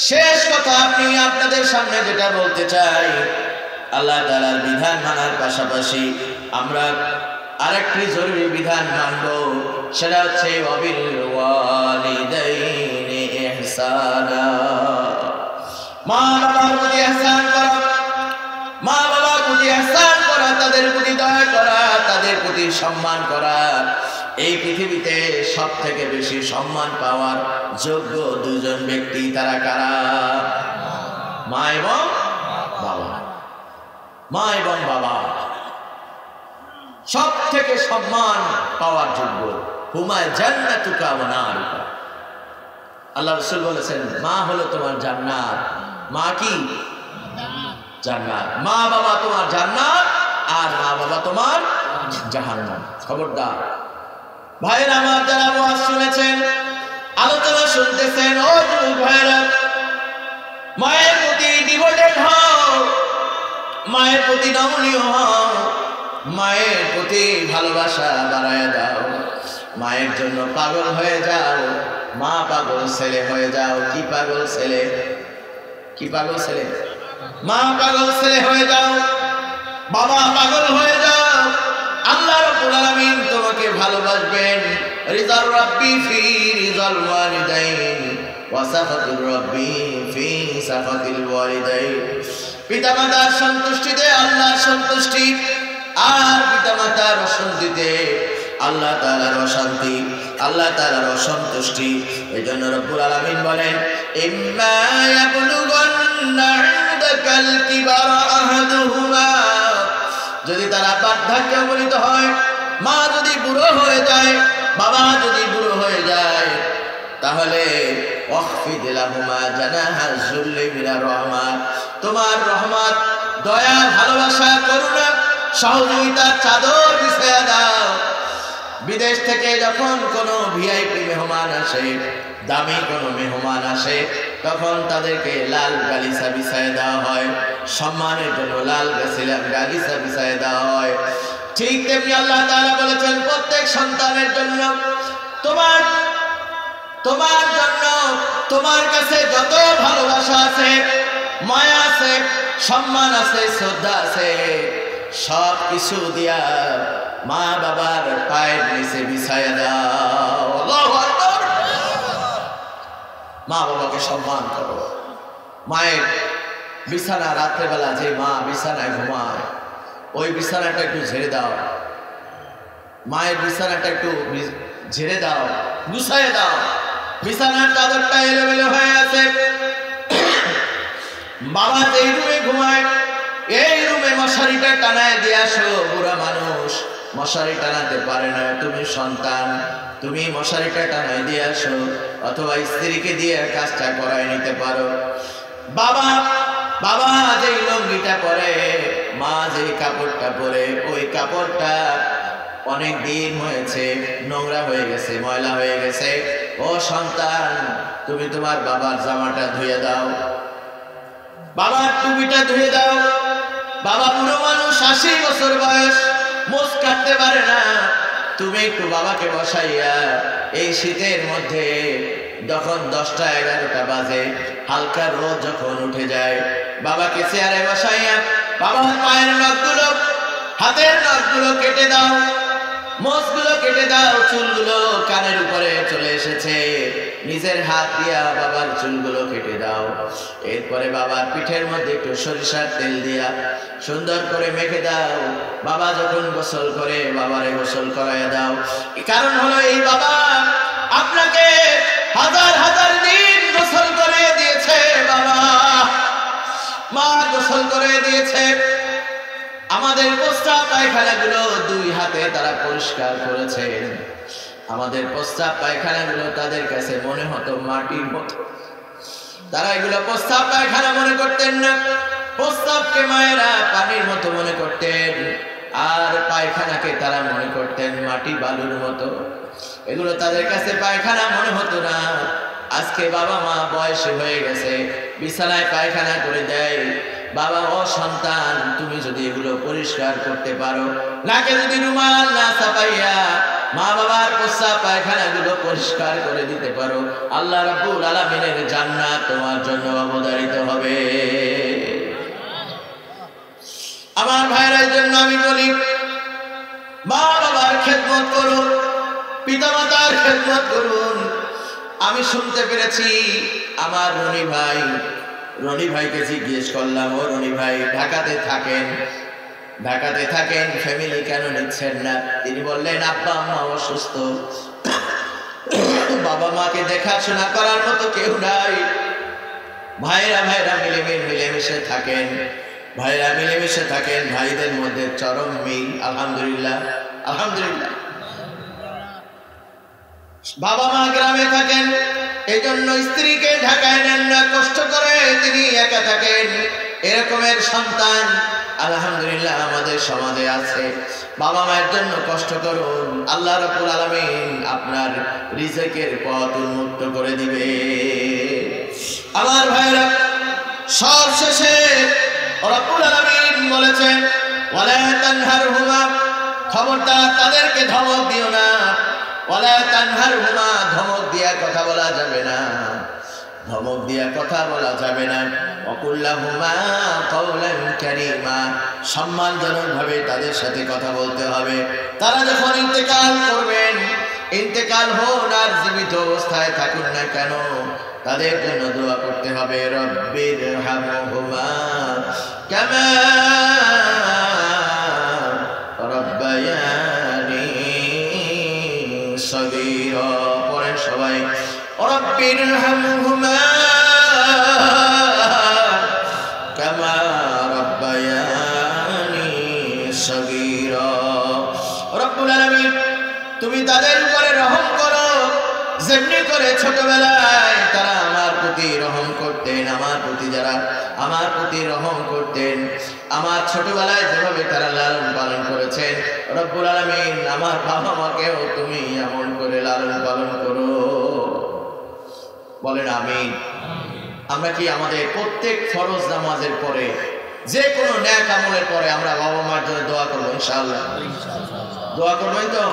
শেষ কথা আমি আপনাদের সামনে যেটা বলতে চাই, আল্লাহ তাআলার বিধান মানার পাশাপাশি আমরা আরেকটি জরুরি বিধান মানব, সেটা হচ্ছে ওয়াবিল ওয়ালিদাইনি ইহসানা। মা বাবার প্রতি ইহসান করা, মা বাবার প্রতি ইহসান করা, তাদের প্রতি দয়া করা, তাদের প্রতি সম্মান করা। এই পৃথিবীতে সবথেকে বেশি সম্মান পাওয়ার যোগ্য 2 জন ব্যক্তি, তারা কারা? মা এবং বাবা। মা এবং বাবা সব থেকে সম্মান পাওয়ার যোগ্য। হুমা জান্নাতুকা ওয়া নারুকা। আল্লাহ রাসূল বলেছেন, মা হলো তোমার জান্নাত। মা কি? জান্নাত। মা বাবা তোমার জান্নাত, আর মা বাবা তোমার জাহান্নাম। খবরদার ভাইরা আমার, যারা ওয়াজ শুনেছেন, আলোচনা শুনতেছেন, ও যুবক ভাইরা, মায়ের প্রতি ডিভোটেড হও, মায়ের প্রতি নমনীয় হও, মায়ের প্রতি ভালোবাসা বাড়ায় দাও, মায়ের জন্য পাগল হয়ে যাও। মা পাগল ছেলে হয়ে যাও। কি পাগল ছেলে? কি পাগল ছেলে? মা পাগল ছেলে হয়ে যাও, বাবা পাগল হয়ে যাও। আল্লাহ রাব্বুল আলামিন তোমাকে ভালোবাসবেন। রিজার রাব্বি ফি রিজাল ওয়ালিদাইন ওয়া সাখাতুর রাব্বি ফি সাখাতিল ওয়ালিদাইন। পিতামাতার সন্তুষ্টিতে আল্লাহর সন্তুষ্টি, আর পিতামাতার অশান্তিতে আল্লাহ তাআলার অশান্তি, আল্লাহ তাআলার অসন্তুষ্টি। এজন্য রব্বুল আলামিন বলেন, ইম্মা ইয়াবলুগান্না ইনদাকাল কিবারা আহাদুহুমা, যদি তারা বার্ধক্যে উপনীত হয়, মা যদি বুড়ো হয়ে যায়, বাবা যদি বুড়ো হয়ে যায়, তাহলে ওয়াখফিদ লাহুমা জানাহা যুল্লি মিনার রাহমাত, তোমার রহমত, দয়া, ভালোবাসা, করুণা, সহযোগিতার চাদর বিছায়া দাও। বিদেশ থেকে যখন কোনো ভিআইপি মেহমান আসে, দামি কোনো মেহমান আসে, তখন তাদেরকে লাল গালিচা বিছায় দেওয়া হয়, সম্মানের জন্য লাল গালিচা বিছায় দেওয়া হয়। ঠিক তেমনি আল্লাহ তাআলা বলেছেন প্রত্যেক সন্তানের জন্য তোমার জন্য তোমার কাছে যত ভালোবাসা আছে, মায়া আছে, সম্মান আছে, শ্রদ্ধা আছে, সব কিছু দিয়া মা বাবার পায়ের নিচে বিছায়া দাও। আল্লাহু আকবার। মা বাবাকে সম্মান করো। মায়ের বিছানা রাত্রেবেলা যে মা বিছানায় ঘুমায়, ওই বিছানাটা একটু ঝেড়ে দাও। মায়ের বিছানাটা একটু ঝেড়ে দাও, গুছায় দাও। বিছানার চাদরটা এলোমেলো হয়ে আছে। বাবা যেই রুমে ঘুমায়, এই রুমে মশারিটা টানায় দিয়ে আসো। বুড়া মানুষ মশারি টানাতে পারে না, তুমি সন্তান, তুমি মশারিটা টানায় দিয়ে আসো, অথবা স্ত্রীকে দিয়ে কাজটা করায় নিতে পারো। বাবা যেই লুঙ্গিটা পরে, মা যেই কাপড়টা পরে, ওই কাপড়টা অনেক দিন হয়েছে, নোংরা হয়ে গেছে, ময়লা হয়ে গেছে। ও সন্তান, তুমি তোমার বাবার জামাটা ধুয়ে দাও, বাবার টুপিটা ধুয়ে দাও। বাবা বুড়ো মানুষ, 80 বছর বয়স, মোচ কাটতে পারে না। তুমি একটু বাবাকে বসাইয়া এই শীতের মধ্যে যখন 10টা-11টা বাজে, হালকা রোদ যখন উঠে যায়, বাবাকে চেয়ারে বসাইয়া বাবার পায়ের নখগুলো, হাতের নখগুলো কেটে দাও, মোচগুলো কেটে দাও। চুলগুলো কানের উপরে চলে এসেছে, নিজের হাত দিয়া বাবার চুলগুলো কেটে দাও। এরপরে বাবার পিঠের মধ্যে একটু সরিষার তেল দিয়া সুন্দর করে মেখে দাও। বাবা যখন গোসল করে, বাবারে গোসল করাইয়া দাও। কারণ হলো এই বাবা আপনাকে হাজার হাজার দিন গোসল করে দিয়েছে। বাবা মা গোসল করে দিয়েছে। আমাদের প্রস্রাব পায়খানাগুলো 2 হাতে তারা পরিষ্কার করেছেন। আমাদের প্রস্রাব পায়খানাগুলো তাদের কাছে মনে হতো মাটির মতো। তারা এগুলো প্রস্রাব পায়খানা মনে করতেন না। প্রস্রাবকে মায়েরা পানির মতো মনে করতেন, আর পায়খানাকে তারা মনে করতেন মাটি বালুর মতো। এগুলো তাদের কাছে পায়খানা মনে হতো না। আজকে বাবা মা বয়সী হয়ে গেছে, বিছানায় পায়খানা করে দেয়। বাবা, ও সন্তান, তুমি যদি এগুলো পরিষ্কার করতে পারো, নাকে যদি রুমাল না চাপাইয়া মা বাবার প্রস্রাব পায়খানাগুলো পরিষ্কার করে দিতে পারো, আল্লাহ রাব্বুল আলামিনের জান্নাত তোমার জন্য অবধারিত হবে। আমার ভাইয়ের জন্য আমি বলি, মা বাবার খেদমত করুন, পিতামাতার খেদমত করুন। আমি শুনতে পেরেছি আমার রনি ভাইকে জিজ্ঞেস করলাম, ও রনি ভাই, ঢাকাতে থাকেন, ফ্যামিলি কেন নিচ্ছেন না? তিনি বললেন, আব্বা আম্মা অসুস্থ, বাবা মাকে দেখাশোনা করার মতো কেউ নাই। ভাইরা মিলেমিশে থাকেন, ভাইদের মধ্যে চরম মিল। আলহামদুলিল্লাহ। বাবা মা গ্রামে থাকেন, এই জন্য স্ত্রীকে ঢাকায় নেন না, কষ্ট করে তিনি একা থাকেন। এরকমের সন্তান আলহামদুলিল্লাহ আমাদের সমাজে আছে। বাবা মায়ের জন্য কষ্ট করুন, আল্লাহ রাব্বুল আলামিন আপনার রিজিকের পথ উন্মুক্ত করে দিবে। আমার ভাইরা, সবশেষে রাব্বুল আলামিন বলেছেন, ওয়ালা তানহারহুমা, খবরদার তাদেরকে ধমক দিও না। ওয়ালা তানহারহুমা, ধমক দিয়া কথা বলা যাবে না, ওয়াকুল্লাহুমা কাওলান কারীমা, সম্মানজনক ভাবে তাদের সাথে কথা বলতে হবে। তারা যখন ইন্তেকাল করবেন, ইন্তেকাল হন আর জীবিত অবস্থায় থাকুন না কেন, তাদের জন্য দোয়া করতে হবে, রব্বিরহামহুমা কামা রাব্বায়ানি সগীরা। পড়েন সবাই, রব্বিরহামহুমা কামা রাব্বায়ানি সগীরা। রব্বুল আলামিন, তুমি তাদের উপরে রহম করো, যেমনি করে ছোটবেলায় তারা আমার প্রতি রহম করতেন, আমার প্রতি যারা আমার প্রতি রহম করতেন, আমার ছোটবেলায় যেভাবে তারা লালন পালন করেছেন, রব্বুল আলামিন আমার বাবা মাকেও তুমি এমন করে লালন পালন করো। বলেন আমিন। আমরা কি আমাদের প্রত্যেক ফরজ নামাজের পরে, যে কোনো নেক আমলের পরে আমরা বাবা মার জন্য দোয়া করবো? ইনশাআল্লাহ দোয়া করবেন তো?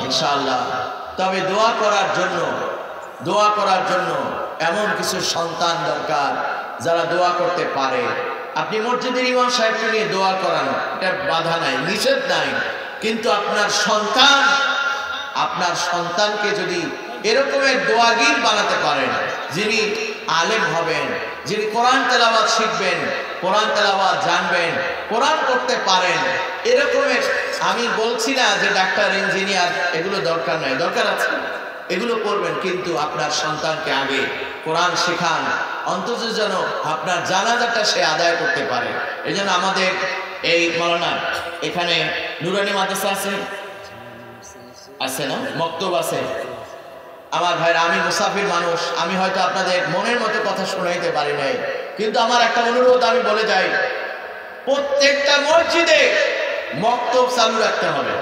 ইনশাআল্লাহ। তবে দোয়া করার জন্য এমন কিছু সন্তান দরকার যারা দোয়া করতে পারে। আপনি মসজিদের ইমাম সাহেবকে নিয়ে দোয়া করান, এটা বাধা নাই, নিষেধ নাই, কিন্তু আপনার সন্তানকে যদি এরকমের দোয়াগীর বানাতে পারেন, যিনি আলেম হবেন, যিনি কোরআন তেলাওয়াত শিখবেন, কোরআন তেলাওয়াত জানবেন, কোরআন করতে পারেন, এরকমের, আমি বলছি না যে ডাক্তার ইঞ্জিনিয়ার এগুলো দরকার নাই, দরকার আছে, এগুলো করবেন, কিন্তু আপনার সন্তানকে আগে কোরআন শেখান, অন্তত যেন আপনার জানাজাটা সে আদায় করতে পারে। এই জন্য আমাদের এই মাওলানা এখানে নুরানি মাদ্রাসা আছে না, মক্তব আছে। আমার ভাইরা, আমি মুসাফির মানুষ, আমি হয়তো আপনাদের মনের মতো কথা শোনাইতে পারি নাই, কিন্তু আমার একটা অনুরোধ আমি বলে যাই, প্রত্যেকটা মসজিদে মক্তব চালু রাখতে হবে।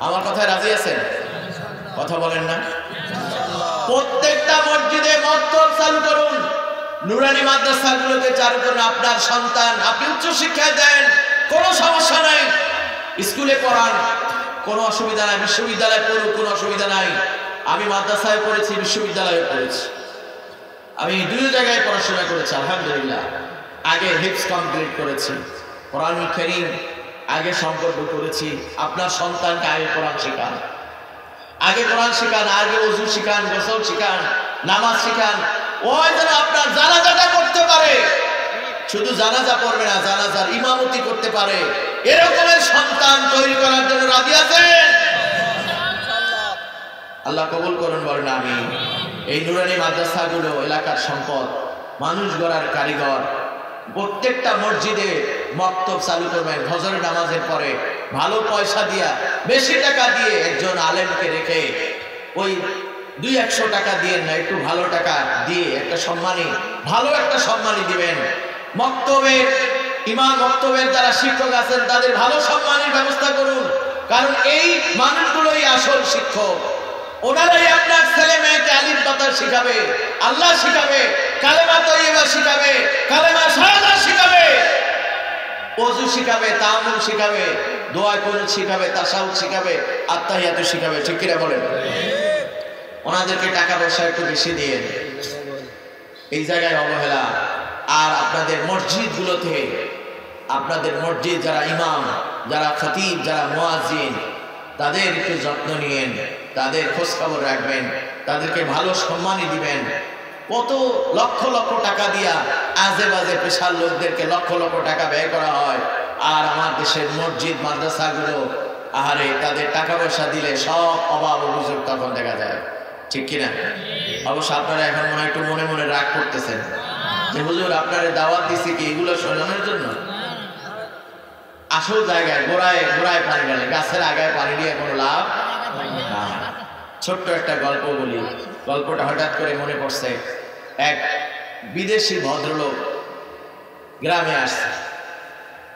আমার কথায় রাজি আছেন? কথা বলেন না? প্রত্যেকটা মসজিদে মক্তব চালু করুন, নুরানি মাদ্রাসাগুলোকে চালু করুন। আপনার সন্তান আপনি উচ্চ শিক্ষায় দেন, কোনো সমস্যা নাই, স্কুলে পড়ান, কোনো অসুবিধা নাই, বিশ্ববিদ্যালয়ে পড়ুন, কোনো অসুবিধা নাই। আমি মাদ্রাসায় পড়েছি, বিশ্ববিদ্যালয়ে পড়েছি, আমি দুই জায়গায় পড়াশোনা করেছি আলহামদুলিল্লাহ। আগে হিফজ কমপ্লিট করেছি, কোরআনুল কারীম আগে সম্পর্ক করেছি। আপনার সন্তানকে আগে কোরআন শেখান, আগে কোরআন শেখান, আগে ওযু শেখান, গোসল শেখান, নামাজ শেখান, ওই যেন আপনার জানাজাটা করতে পারে। শুধু জানাজা পড়বে না, জানাজার ইমামতি করতে পারে। এরকমের সন্তান তৈরি করার জন্য রাজি আছেন? আল্লাহ কবুল করুন, বলেন আমিন। এই নুরানি মাদ্রাসাগুলো এলাকার সম্পদ, মানুষ গড়ার কারিগর। প্রত্যেকটা মসজিদে মক্তব চালু করবেন, ফজরের নামাজের পরে ভালো পয়সা দিয়া, বেশি টাকা দিয়ে একজন আলেমকে রেখে, ওই 200-100 টাকা দিয়ে না, একটু ভালো টাকা দিয়ে একটা সম্মানী, ভালো একটা সম্মানী দিবেন। মক্তবের ইমাম, মক্তবের যারা শিক্ষক আছেন তাদের ভালো সম্মানের ব্যবস্থা করুন, কারণ এই মানুষগুলোই আসল শিক্ষক। ওনারাই আপনার ছেলে মেয়েকে আলিম পাতা শিখাবে, আল্লাহ শিখাবে, কালেমা তয়্যিবা শিখাবে, কালেমা শাহাদাত শিখাবে, ওযু শিখাবে, তায়াম্মুম শিখাবে, দোয়া কুনুত শিখাবে, তাশাহুদ শিখাবে, আত্তাহিয়াতু শিখাবে। ঠিক কিনা বলেন? ওনাদেরকে টাকা পয়সা একটু বেশি দিয়ে, এই জায়গায় অবহেলা। আর আপনাদের মসজিদগুলোতে, আপনাদের মসজিদ যারা ইমাম, যারা খতিব, যারা মুয়াজ্জিন, তাদের একটু যত্ন নিয়েন, তাদের খোঁজ খবর রাখবেন, তাদেরকে ভালো সম্মানই দিবেন। কত লক্ষ লক্ষ টাকা দিয়া আজে বাজে পেশার লোকদেরকে লক্ষ লক্ষ টাকা ব্যয় করা হয়, আর আমার দেশের মসজিদ মাদ্রাসাগুলো, আহারে, তাদের টাকা পয়সা দিলে সব অভাব অভিযোগ তখন দেখা যায়। ঠিক কিনা? অবশ্য আপনারা এখন মনে একটু মনে মনে রাগ করতেছেন যে হুজুর আপনারা দাওয়াত দিছি কি এগুলো শোনানোর জন্য? আসল জায়গায় গোড়ায় গোড়ায় পানি ঢালে, গাছের আগায় পানি দিয়ে কোনো লাভ না। ছোট্ট একটা গল্প বলি, গল্পটা হঠাৎ করে মনে পড়ছে। এক বিদেশি ভদ্রলোক গ্রামে আসছে।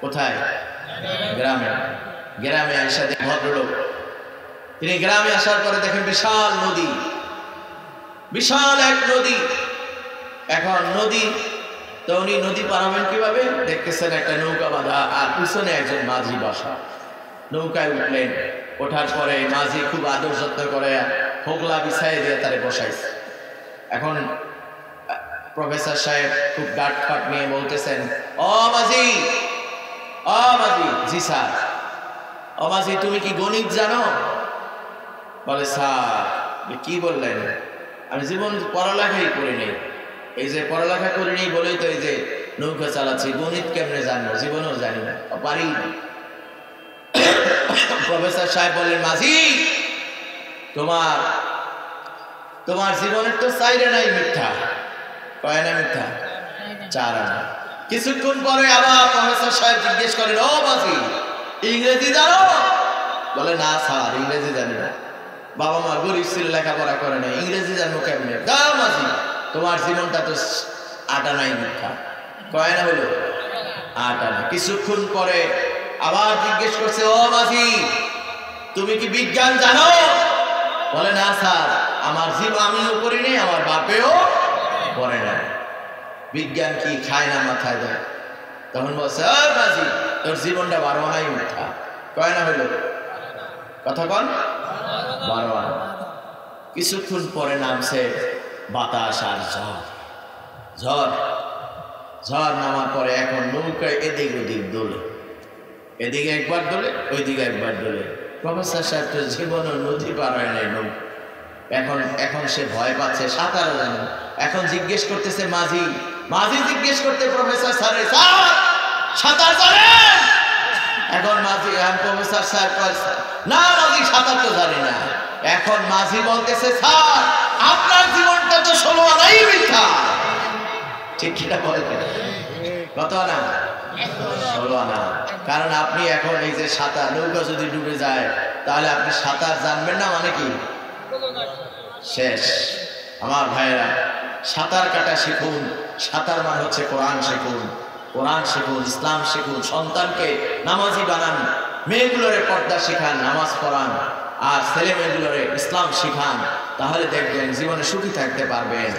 কোথায়? গ্রামে। গ্রামে আসা ভদ্রলোক, তিনি গ্রামে আসার পরে দেখেন বিশাল নদী, বিশাল এক নদী। এখন নদী, তো উনি নদী পার হবেন কিভাবে? দেখতেছেন একটা নৌকা বাঁধা, আর পিছনে একজন মাঝি বসা। নৌকায় উঠলেন, ওঠার পরে মাঝি খুব আদর যত্ন করে হোগলা বিছাই দিয়ে তারে বসাইছে। এখন প্রফেসর সাহেব খুব ডাট ফাট নিয়ে বলতেছেন, ও মাঝি, ও মাঝি। জি স্যার। ও মাঝি, তুমি কি গণিত জানো? বলে, স্যার। কি বললেন? আমি জীবন পড়ালেখাই করিনি, এই যে পড়ালেখা করিনি বলেই তো এই যে নৌকা চালাচ্ছি, গণিত কেমনে জানবো? জীবনেও জানি না, পারি। প্রফেসর সাহেব বলেন, মাঝি, তোমার জীবনের তো চাইরে নাই মিথ্যা, কয় না মিথ্যা? 4 আনা। কিছুক্ষণ পরে আবার প্রফেসর সাহেব জিজ্ঞেস করেন, ও মাঝি, ইংরেজি জানো? বলে, না স্যার, ইংরেজি জানি না। বাবা মা গরিব ছিল, লেখাপড়া করে নাই, ইংরেজি জানবো কেমনে? মাঝি তোমার জীবনটা তো আটা নাই মিথ্যা। কয় না হলো আটা না। কিছুক্ষণ পরে আবার জিজ্ঞেস করছে, ও মাঝি তুমি কি বিজ্ঞান জানো? বলে না স্যার, আমার জীবন আমিও করি নাই, আমার বাপেও করে না। বিজ্ঞান কি খায় না মাথায় দেয়? তখন বলছে, ও মাঝি তোর জীবনটা 12 আনাই মিথ্যা। কয় না হলো কথা কন 12 আনা। কিছুক্ষণ পরে নামছে বাতাস আর ঝড়। ঝড় ঝড় নামার পরে এখন নৌকায় এদিক ওদিক দোলে, এদিকে একবার দোলে ওইদিকে একবার দোলে। প্রফেসর সাহেব তো জীবনে নদী পার হয় নাই নৌকা, এখন সে ভয় পাচ্ছে, সাঁতার জানে। এখন জিজ্ঞেস করতেছে মাঝি, মাঝি জিজ্ঞেস করতে প্রফেসর স্যারে, স্যার সাঁতার জানেন? এখন মাঝি প্রফেসর স্যার না মাঝি সাঁতার তো জানি না। এখন মাঝি বলতেছে, স্যার আপনার জীবনটা তো 16 আনাই মিথ্যা। ঠিক কিনা বলে কত আনা? 16 আনা। কারণ আপনি এখন এই যে সাঁতার, নৌকা যদি ডুবে যায় তাহলে আপনি সাঁতার জানবেন না মানে কি শেষ। আমার ভাইয়েরা সাঁতার কাটা শিখুন। সাঁতার মানে হচ্ছে কোরআন শিখুন, কোরআন শিখুন, ইসলাম শিখুন। সন্তানকে নামাজি বানান, মেয়েগুলোরে পর্দা শিখান, নামাজ পড়ান, আর ছেলে মেয়েগুলোরে ইসলাম শিখান। তাহলে দেখবেন জীবনে সুখী থাকতে পারবেন।